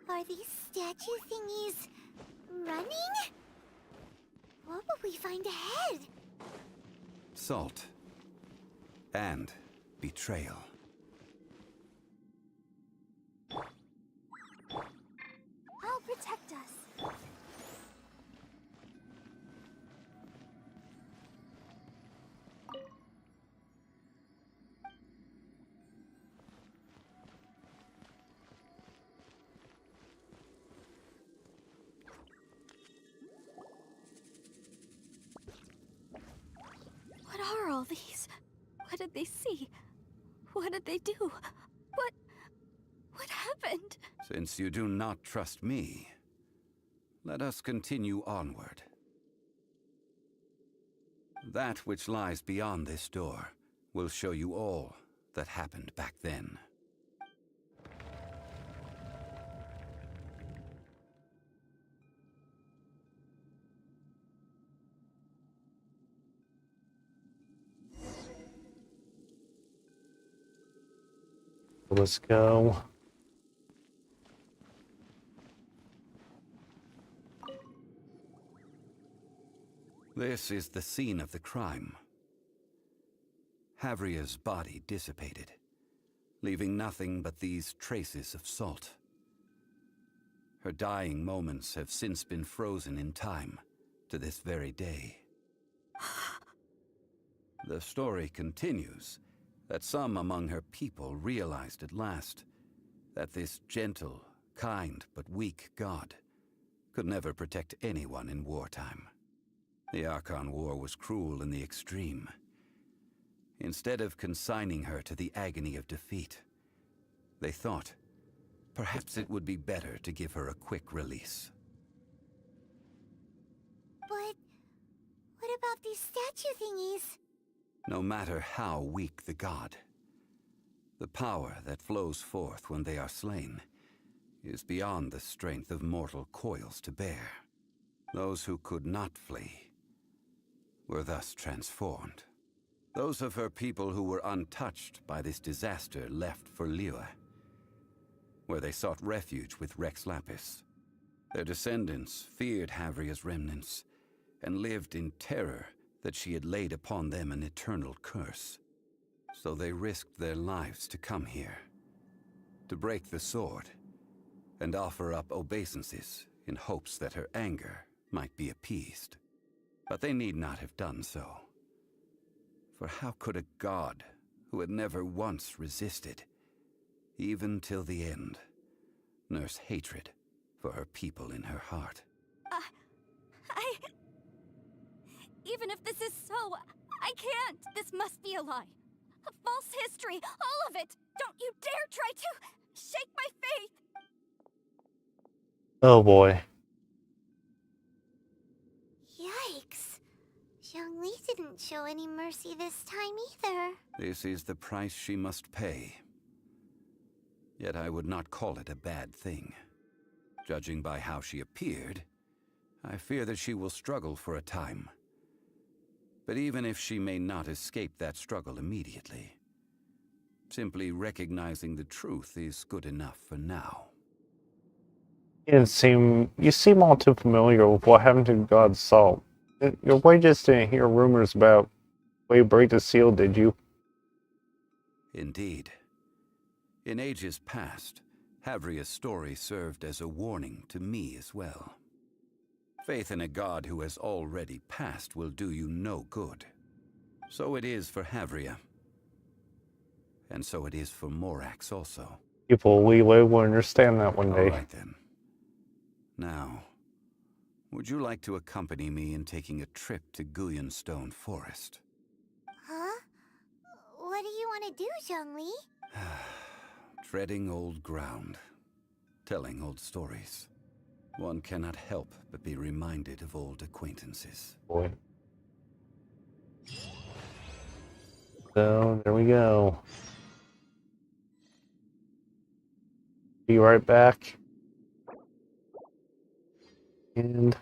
Are these statue thingies running? What will we find ahead? Salt. And betrayal. I'll protect us. What are all these? What did they see? What did they do? What happened? Since you do not trust me, let us continue onward. That which lies beyond this door will show you all that happened back then. Let's go. This is the scene of the crime. Havria's body dissipated, leaving nothing but these traces of salt. Her dying moments have since been frozen in time to this very day. The story continues that some among her people realized at last that this gentle, kind, but weak god could never protect anyone in wartime. The Archon War was cruel in the extreme. Instead of consigning her to the agony of defeat, they thought perhaps it would be better to give her a quick release. But what about these statue thingies? No matter how weak the god, the power that flows forth when they are slain is beyond the strength of mortal coils to bear. Those who could not flee were thus transformed. Those of her people who were untouched by this disaster left for Liyue, where they sought refuge with Rex Lapis. Their descendants feared Havria's remnants and lived in terror that she had laid upon them an eternal curse. So they risked their lives to come here, to break the sword, and offer up obeisances in hopes that her anger might be appeased. But they need not have done so. For how could a god who had never once resisted, even till the end, nurse hatred for her people in her heart? Even if this is so, I can't. This must be a lie. A false history, all of it. Don't you dare try to shake my faith. Oh boy. Yikes. Zhongli didn't show any mercy this time either. This is the price she must pay. Yet I would not call it a bad thing. Judging by how she appeared, I fear that she will struggle for a time. But even if she may not escape that struggle immediately, simply recognizing the truth is good enough for now. You seem all too familiar with what happened to God's Salt. Your boy just didn't hear rumors about the way you break the seal, did you? Indeed. In ages past, Havria's story served as a warning to me as well. Faith in a god who has already passed will do you no good. So it is for Havria. And so it is for Morax also. People Leeway will understand that one day. All right then. Now, would you like to accompany me in taking a trip to Gullion Forest? Huh? What do you want to do, Zhongli? Treading old ground. Telling old stories. One cannot help but be reminded of old acquaintances. Boy. So, there we go. Be right back. And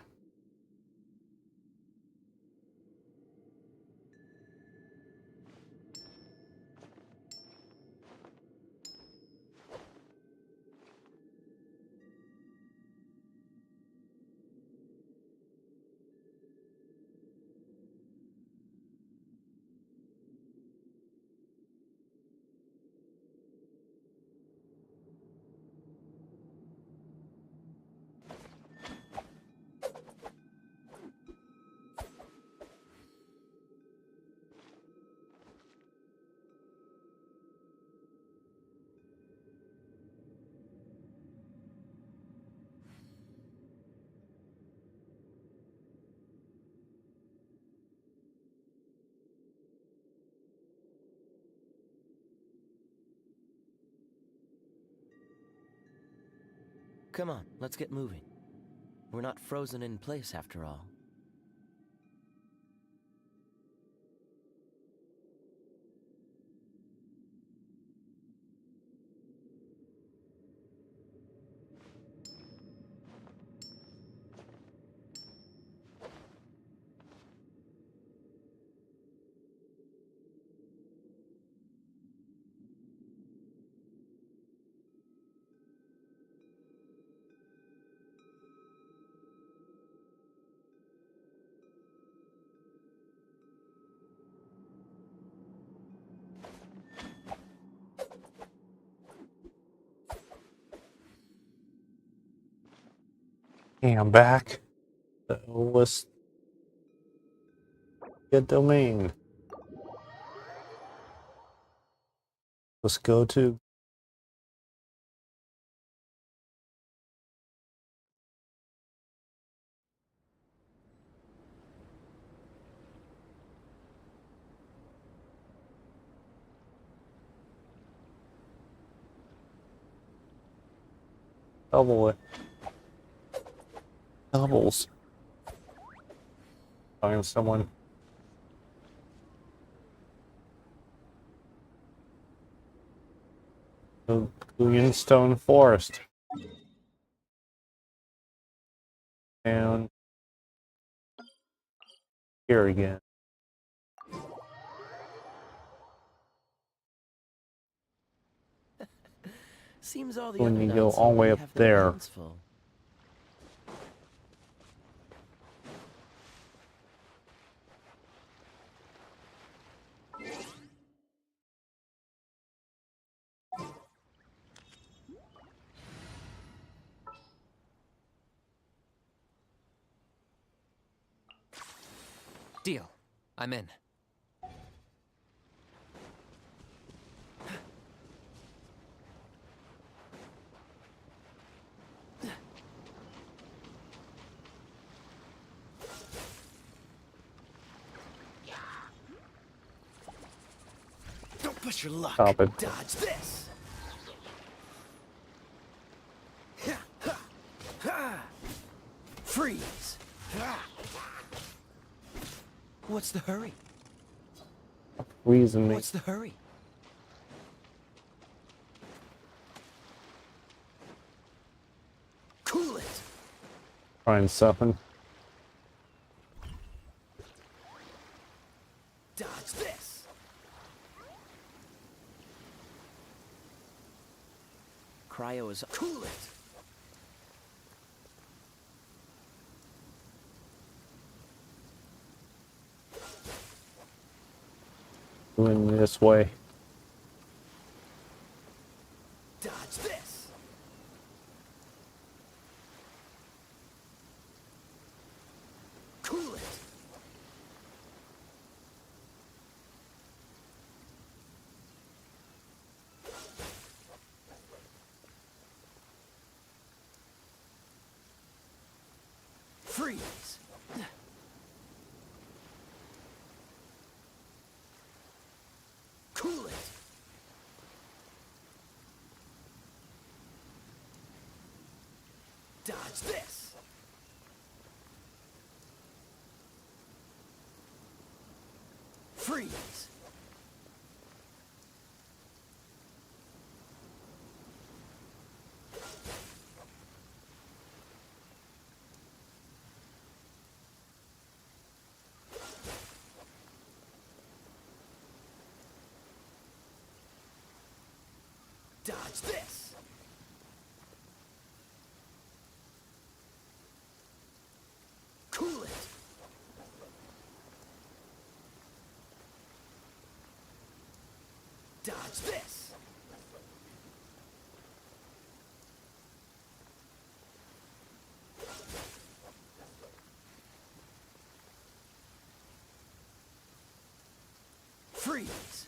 Come on, let's get moving. We're not frozen in place after all. hey, I'm back. So let's get domain. Let's go to double it. Doubles. Find someone. Gullion Forest. And here again. Seems all the When other you go knights all the way already up have their there. hands full. Deal. I'm in. Push your luck. Stop it. Dodge this. Freeze. What's the hurry? Reason me. What's the hurry? Cool it. Trying something. Dodge this. Cryo is... Cool it. Doing this way. Dodge this. Cool it. Freeze. Cool it. Dodge this. Freeze. Dodge this. Cool it. Dodge this. Freeze.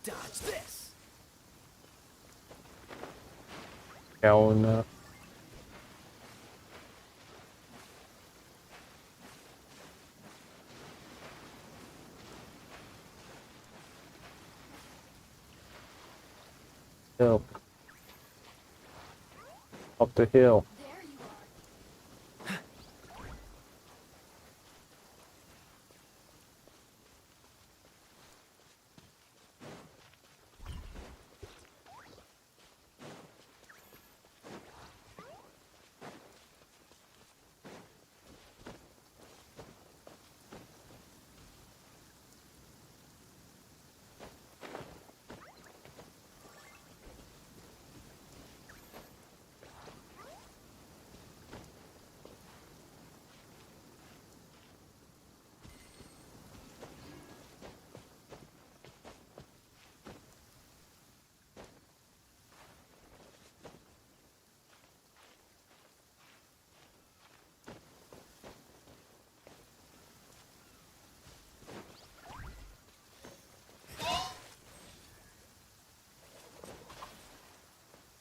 Dodge this. Going hill. Up the hill.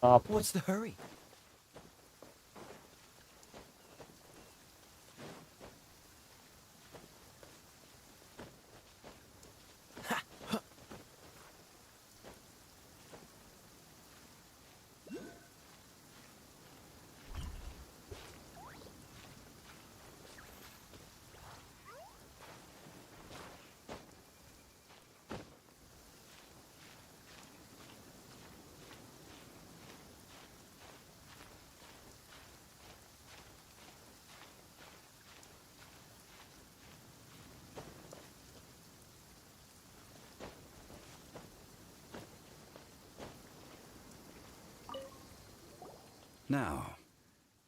Up. What's the hurry? Now,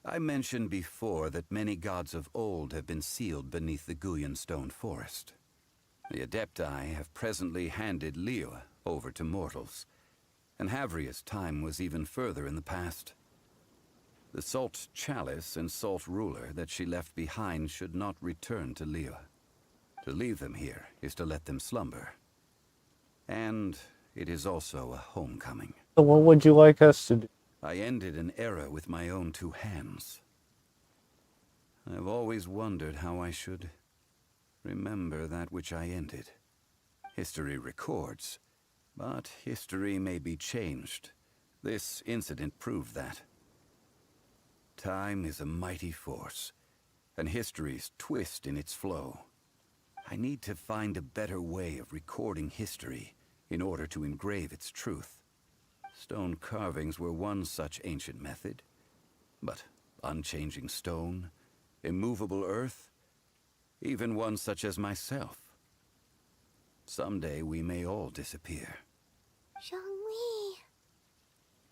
I mentioned before that many gods of old have been sealed beneath the Guyan stone forest. The Adepti have presently handed Liyue over to mortals, and Havria's time was even further in the past. The Salt Chalice and Salt Ruler that she left behind should not return to Liyue. To leave them here is to let them slumber. And it is also a homecoming. So what would you like us to do? I ended an era with my own two hands. I've always wondered how I should Remember that which I ended. History records, but history may be changed. This incident proved that. Time is a mighty force, and history's twist in its flow. I need to find a better way of recording history in order to engrave its truth. Stone carvings were one such ancient method, but unchanging stone, immovable earth, even one such as myself. Someday we may all disappear. Zhongli.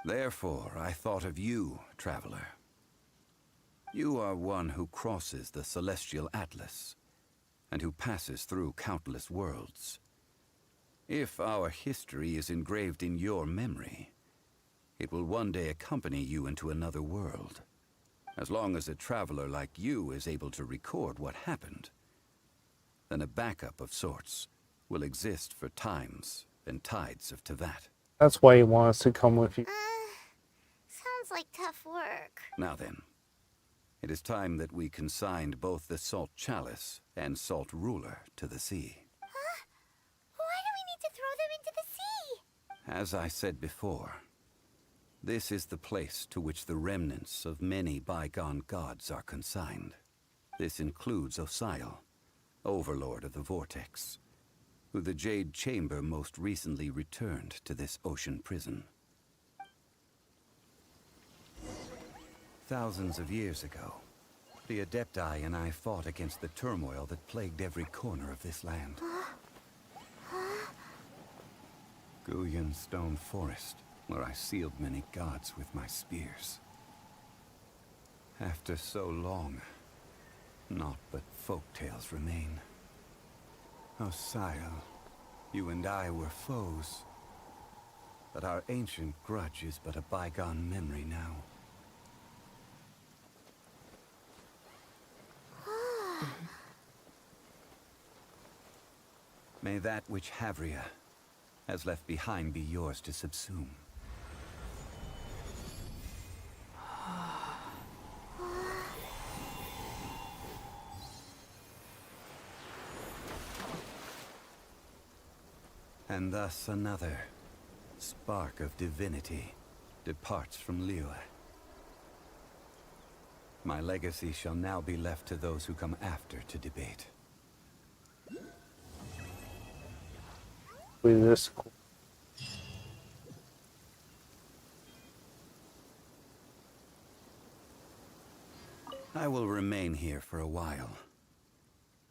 Therefore, I thought of you, traveler. You are one who crosses the celestial atlas, and who passes through countless worlds. If our history is engraved in your memory, it will one day accompany you into another world. As long as a traveler like you is able to record what happened, then a backup of sorts will exist for times and tides of Tevat. That's why he wants to come with you. Sounds like tough work. Now then, it is time that we consigned both the Salt Chalice and Salt Ruler to the sea. Huh? Why do we need to throw them into the sea? As I said before, this is the place to which the remnants of many bygone gods are consigned. This includes Osial, Overlord of the Vortex, who the Jade Chamber most recently returned to this ocean prison. Thousands of years ago, the Adepti and I fought against the turmoil that plagued every corner of this land. Guyan Stone Forest, where I sealed many gods with my spears. After so long, naught but folktales remain. Osial, you and I were foes, but our ancient grudge is but a bygone memory now. May that which Havria has left behind be yours to subsume. And thus another spark of divinity departs from Liyue. My legacy shall now be left to those who come after to debate. With this. I will remain here for a while.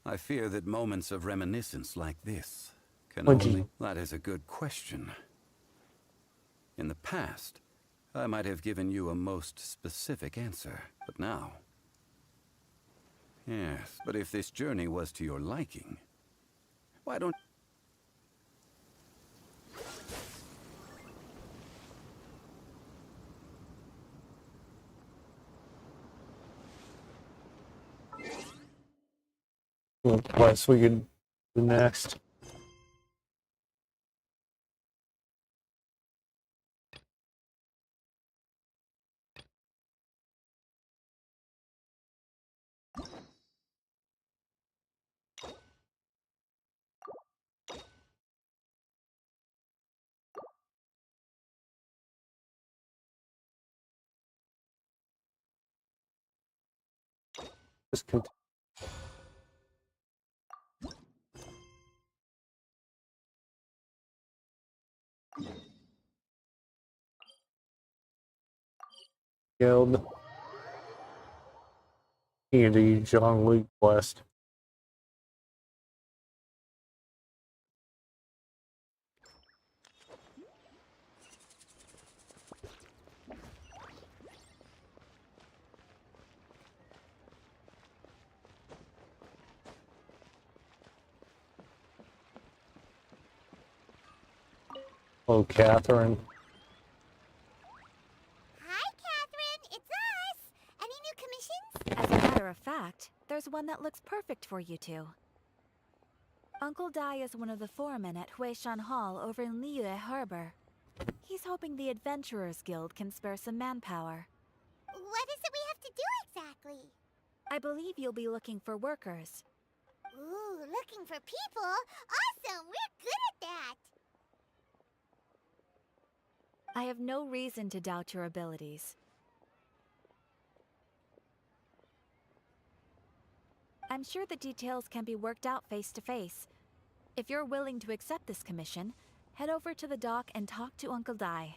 I fear that moments of reminiscence like this can Would only... you- That is a good question. In the past, I might have given you a most specific answer, but now... Yes, but if this journey was to your liking, why don't... What quest we could do next? Just continue. Guild. Here, the Zhongli quest. Oh, Catherine. Hi, Catherine. It's us. Any new commissions? As a matter of fact, there's one that looks perfect for you two. Uncle Dai is one of the foremen at Huishan Hall over in Liyue Harbor. He's hoping the Adventurers Guild can spare some manpower. What is it we have to do exactly? I believe you'll be looking for workers. Ooh, looking for people? Awesome! We're good at that! I have no reason to doubt your abilities. I'm sure the details can be worked out face to face. If you're willing to accept this commission, head over to the dock and talk to Uncle Dai.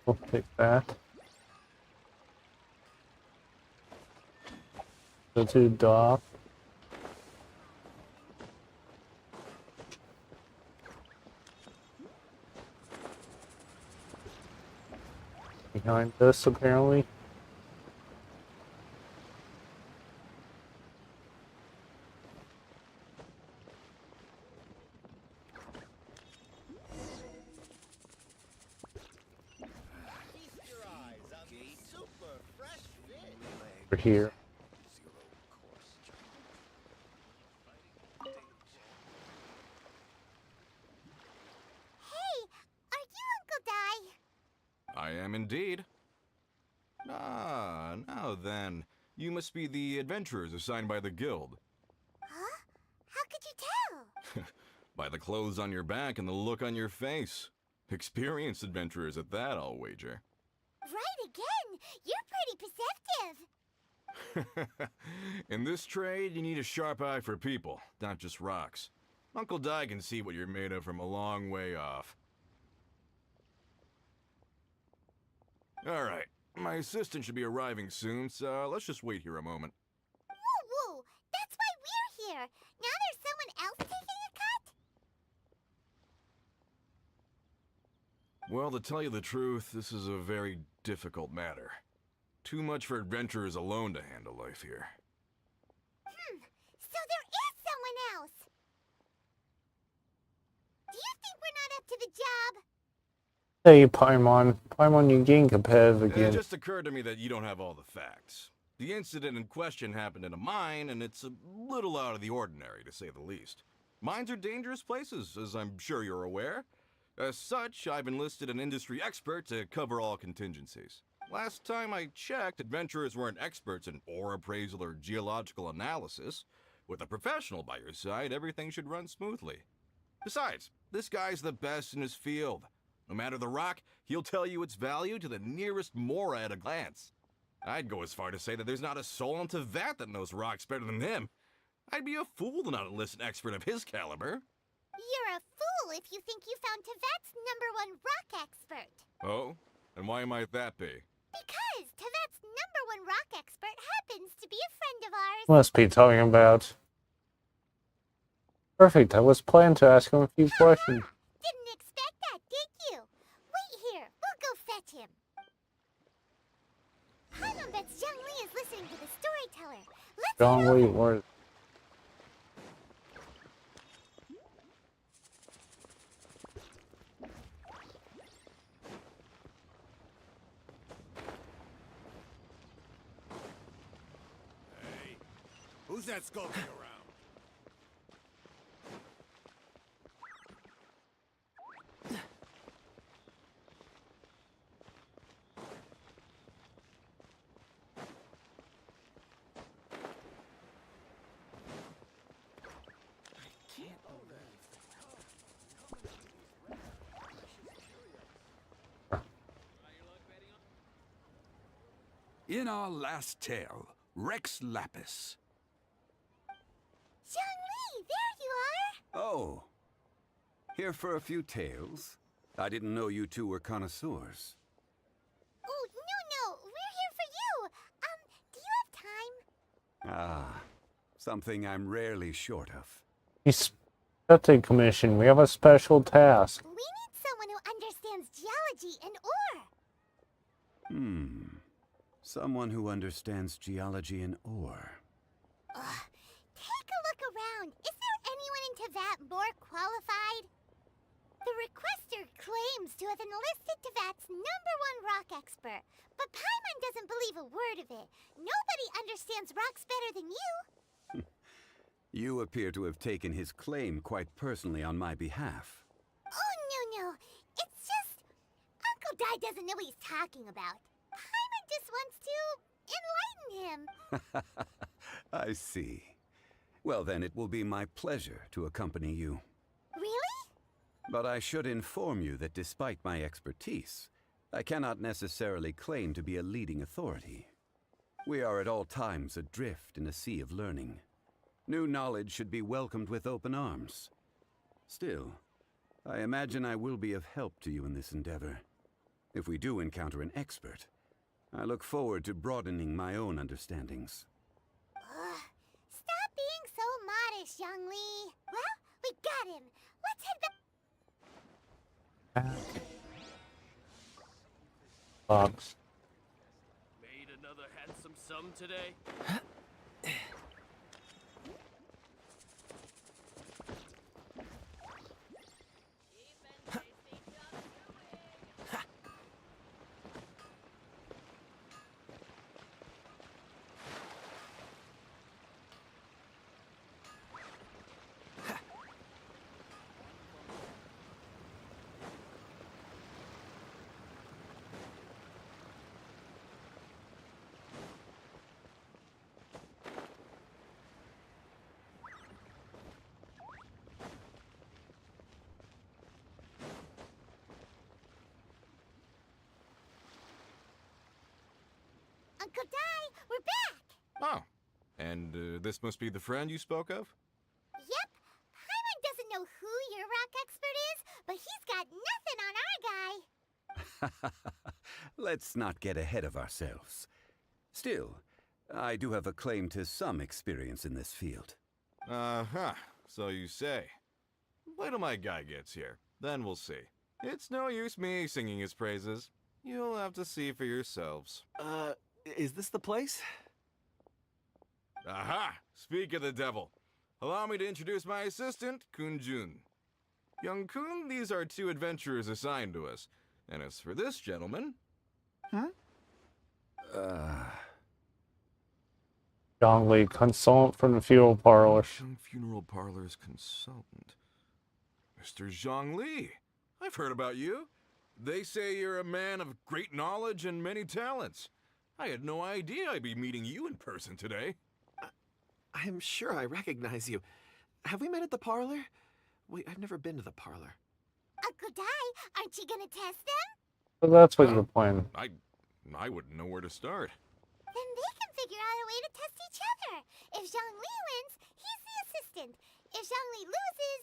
We'll take that. Go to dock. Behind us, apparently. We're here. Hey, are you Uncle Dai? I am indeed. Ah, now then. You must be the adventurers assigned by the guild. Huh? How could you tell? By the clothes on your back and the look on your face. Experienced adventurers at that, I'll wager. Right again! You're pretty perceptive! In this trade, you need a sharp eye for people, not just rocks. Uncle Dai can see what you're made of from a long way off. Alright, my assistant should be arriving soon, so let's just wait here a moment. Woo woo! That's why we're here! Now there's someone else taking a cut? Well, to tell you the truth, this is a very difficult matter. Too much for adventurers alone to handle life here. So there is someone else! Do you think we're not up to the job? Hey, Paimon. Paimon, you're getting competitive It again. just occurred to me that you don't have all the facts. The incident in question happened in a mine, and it's a little out of the ordinary, to say the least. Mines are dangerous places, as I'm sure you're aware. As such, I've enlisted an industry expert to cover all contingencies. Last time I checked, adventurers weren't experts in ore appraisal or geological analysis. With a professional by your side, everything should run smoothly. Besides, this guy's the best in his field. No matter the rock, he'll tell you its value to the nearest mora at a glance. I'd go as far to say that there's not a soul on Tevat that knows rocks better than him. I'd be a fool to not enlist an expert of his caliber. You're a fool if you think you found Tevat's #1 rock expert. Oh? And why might that be? Because Tevat's #1 rock expert happens to be a friend of ours. Must be talking about. Perfect. I was planning to ask him a few questions. Didn't expect that, did you? Wait here. We'll go fetch him. Paimon bets Zhongli is listening to the storyteller. Let's Zhongli, where? Hey, who's that skulking around? In our last tale, Rex Lapis. Zhongli, there you are. Oh. Here for a few tales? I didn't know you two were connoisseurs. Oh, no, we're here for you. Do you have time? Ah, something I'm rarely short of. He's accepting commission. We have a special task. We need someone who understands geology and ore. Someone who understands geology and ore. Take a look around. Is there anyone in Tevat more qualified? The requester claims to have enlisted Tevat's #1 rock expert, but Paimon doesn't believe a word of it. Nobody understands rocks better than you. You appear to have taken his claim quite personally on my behalf. Oh, no. It's just... Uncle Dai doesn't know what he's talking about. Paimon just wants to enlighten him. I see. Well then, it will be my pleasure to accompany you. Really? But I should inform you that despite my expertise, I cannot necessarily claim to be a leading authority. We are at all times adrift in a sea of learning. New knowledge should be welcomed with open arms. Still, I imagine I will be of help to you in this endeavor. If we do encounter an expert, I look forward to broadening my own understandings. Stop being so modest, Zhongli. Well, we got him. Let's head back. Box. Made another handsome sum today. Uncle Dai, we're back! Oh, and this must be the friend you spoke of? Yep. Paimon doesn't know who your rock expert is, but he's got nothing on our guy. Let's not get ahead of ourselves. Still, I do have a claim to some experience in this field. Uh-huh, so you say. Wait till my guy gets here, then we'll see. It's no use me singing his praises. You'll have to see for yourselves. Is this the place? Aha! Speak of the devil. Allow me to introduce my assistant, Kun-jun. Young Kun, these are 2 adventurers assigned to us. And as for this gentleman... Zhongli, consultant from the funeral parlor. Funeral parlor's consultant. Mr. Zhongli. I've heard about you. They say you're a man of great knowledge and many talents. I had no idea I'd be meeting you in person today. I'm sure I recognize you. Have we met at the parlor? Wait, I've never been to the parlor. Uncle Dai, aren't you gonna test them? So that's what you're playing. I wouldn't know where to start. Then they can figure out a way to test each other. If Zhongli wins, he's the assistant. If Zhongli loses...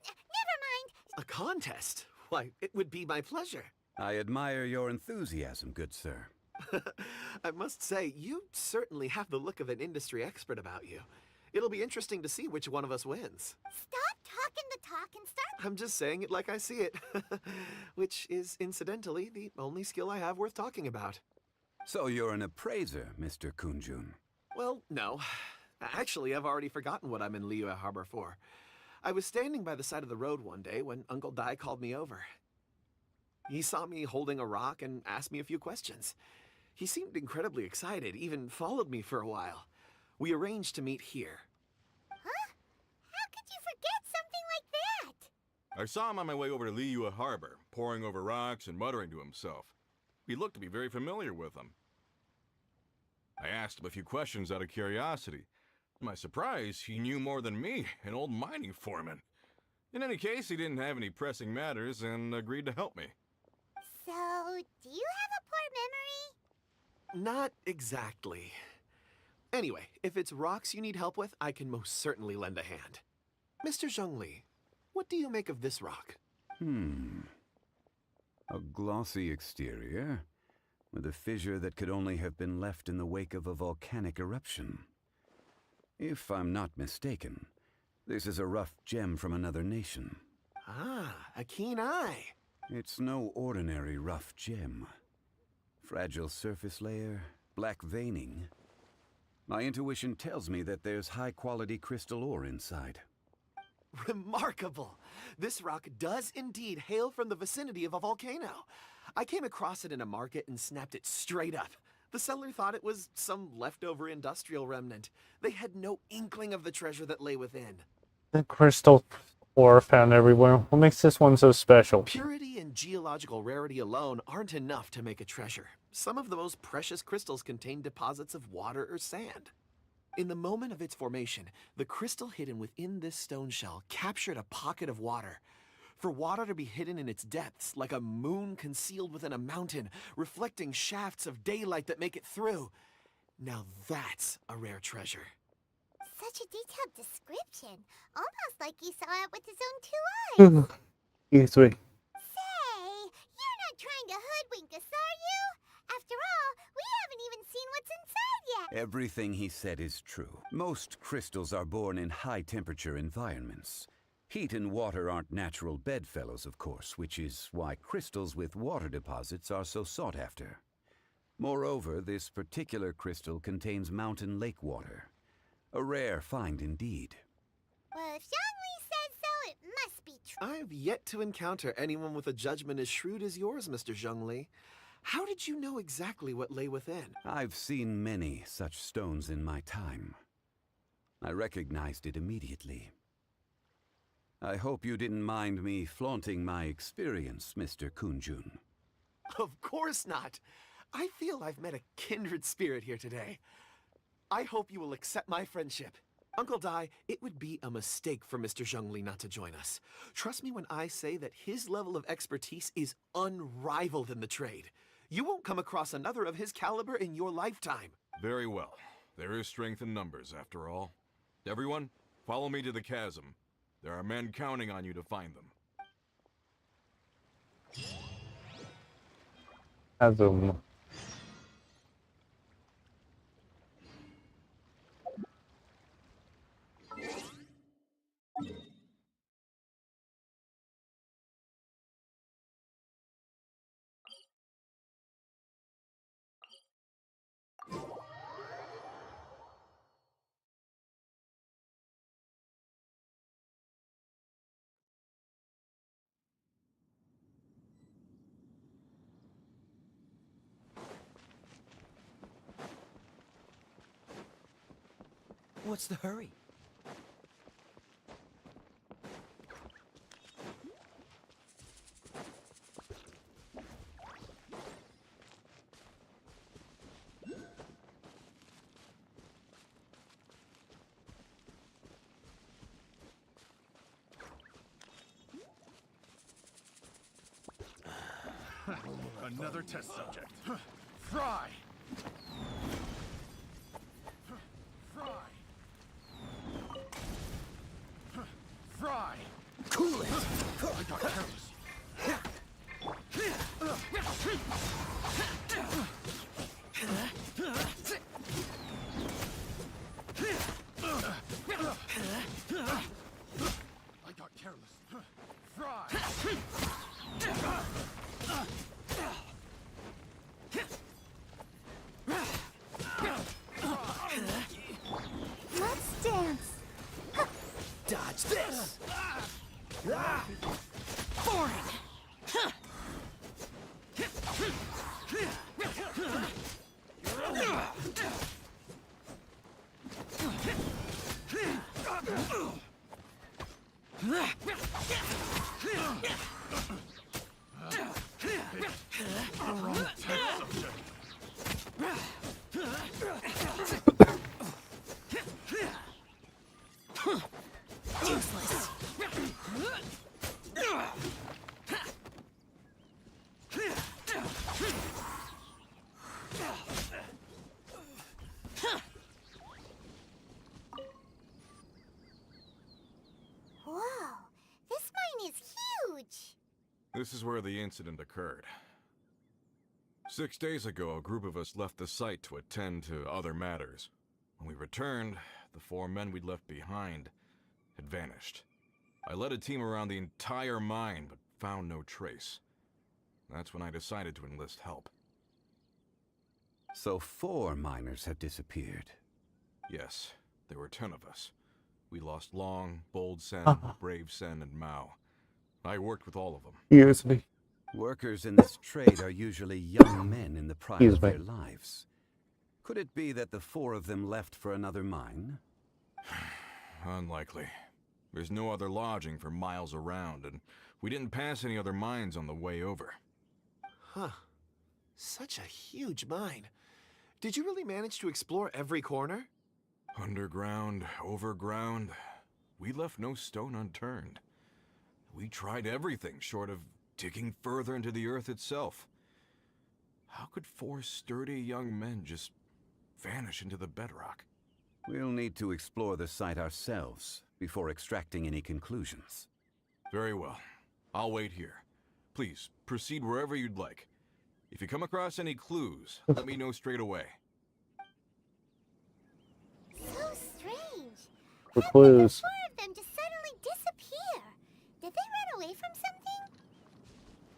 never mind. A contest? Why, it would be my pleasure. I admire your enthusiasm, good sir. I must say, you certainly have the look of an industry expert about you. It'll be interesting to see which one of us wins. Stop talking the talk and start... I'm just saying it like I see it. Which is, incidentally, the only skill I have worth talking about. So you're an appraiser, Mr. Kun-jun. Well, no. Actually, I've already forgotten what I'm in Liyue Harbor for. I was standing by the side of the road one day when Uncle Dai called me over. He saw me holding a rock and asked me a few questions. He seemed incredibly excited, even followed me for a while. We arranged to meet here. Huh? How could you forget something like that? I saw him on my way over to Liyue Harbor, poring over rocks and muttering to himself. He looked to be very familiar with them. I asked him a few questions out of curiosity. To my surprise, he knew more than me, an old mining foreman. In any case, he didn't have any pressing matters and agreed to help me. So, do you have a poor memory? Not exactly. Anyway, if it's rocks you need help with, I can most certainly lend a hand. Mr. Zhongli, what do you make of this rock? A glossy exterior, with a fissure that could only have been left in the wake of a volcanic eruption. If I'm not mistaken, this is a rough gem from another nation. Ah, a keen eye. It's no ordinary rough gem. Fragile surface layer, black veining. My intuition tells me that there's high-quality crystal ore inside. Remarkable! This rock does indeed hail from the vicinity of a volcano. I came across it in a market and snapped it straight up. The seller thought it was some leftover industrial remnant. They had no inkling of the treasure that lay within. The crystal ore found everywhere. What makes this one so special? Purity and geological rarity alone aren't enough to make a treasure. Some of the most precious crystals contain deposits of water or sand. In the moment of its formation, the crystal hidden within this stone shell captured a pocket of water. For water to be hidden in its depths, like a moon concealed within a mountain, reflecting shafts of daylight that make it through. Now that's a rare treasure. Such a detailed description. Almost like he saw it with his own 2 eyes. Excuse me. Say, you're not trying to hoodwink us, are you? After all, we haven't even seen what's inside yet. Everything he said is true. Most crystals are born in high-temperature environments. Heat and water aren't natural bedfellows, of course, which is why crystals with water deposits are so sought after. Moreover, this particular crystal contains mountain lake water. A rare find indeed. Well, if Zhongli says so, it must be true. I've yet to encounter anyone with a judgment as shrewd as yours, Mr. Zhongli. How did you know exactly what lay within? I've seen many such stones in my time. I recognized it immediately. I hope you didn't mind me flaunting my experience, Mr. Kunjun. Of course not. I feel I've met a kindred spirit here today. I hope you will accept my friendship. Uncle Dai, it would be a mistake for Mr. Zhongli not to join us. Trust me when I say that his level of expertise is unrivaled in the trade. You won't come across another of his caliber in your lifetime. Very well. There is strength in numbers, after all. Everyone, follow me to the chasm. There are men counting on you to find them. Chasm. What's the hurry? Another test subject. Fry! Fry! Fry! Cool it! I got careless. I got careless. Fry! Let's dance. Dodge this! Boring! Wrong test subject. Useless! Whoa, this mine is huge. This is where the incident occurred. 6 days ago, a group of us left the site to attend to other matters. When we returned, the 4 men we'd left behind had vanished. I led a team around the entire mine, but found no trace. That's when I decided to enlist help. So 4 miners have disappeared. Yes, there were 10 of us. We lost Long, Bold Sen, Brave Sen, and Mao. I worked with all of them. Excuse me. Workers in this trade are usually young men in the prime of Excuse me. their lives. Could it be that the 4 of them left for another mine? Unlikely. There's no other lodging for miles around, and we didn't pass any other mines on the way over. Huh. Such a huge mine. Did you really manage to explore every corner? Underground, overground, we left no stone unturned. We tried everything short of digging further into the earth itself. How could 4 sturdy young men just vanish into the bedrock? We'll need to explore the site ourselves before extracting any conclusions. Very well. I'll wait here. Please, proceed wherever you'd like. If you come across any clues, let me know straight away. So strange. The How could clues. the 4 of them just suddenly disappear? Did they run away from something?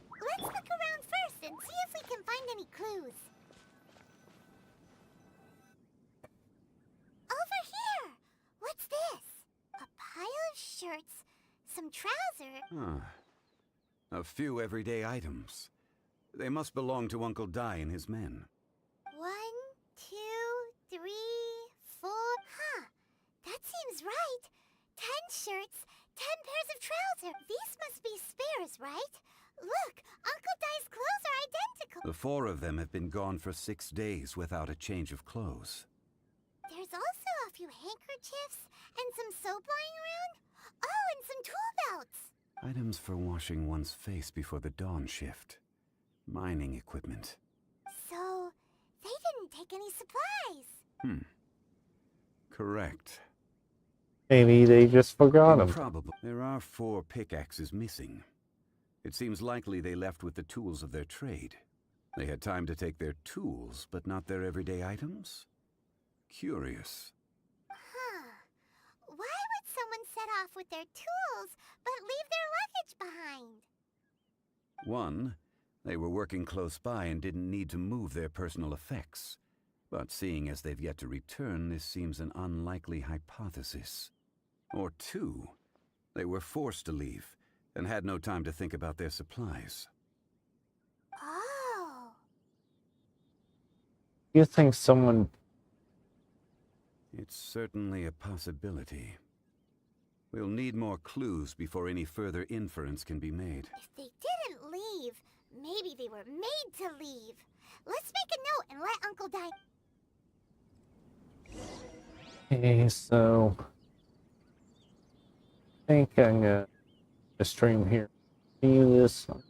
Let's look around first and see if we can find any clues. Over here! What's this? A pile of shirts, some trousers. A few everyday items. They must belong to Uncle Dai and his men. 1, 2, 3, 4. Huh. That seems right. 10 shirts, 10 pairs of trousers. These must be spares, right? Look, Uncle Dai's clothes are identical. The 4 of them have been gone for 6 days without a change of clothes. There's also a few handkerchiefs and some soap lying around. Oh, and some tool belts. Items for washing one's face before the dawn shift. Mining equipment. So, they didn't take any supplies. Correct. Maybe they just forgot him. Probably. There are 4 pickaxes missing. It seems likely they left with the tools of their trade. They had time to take their tools, but not their everyday items? Curious. Huh. Why would someone set off with their tools, but leave their luggage behind? 1, they were working close by and didn't need to move their personal effects. But seeing as they've yet to return, this seems an unlikely hypothesis. Or 2, they were forced to leave and had no time to think about their supplies. Oh. You think someone... It's certainly a possibility. We'll need more clues before any further inference can be made. If they didn't leave, maybe they were made to leave. Let's make a note and let Uncle Dai... Okay, so... I think I'm gonna stream here. See you this one.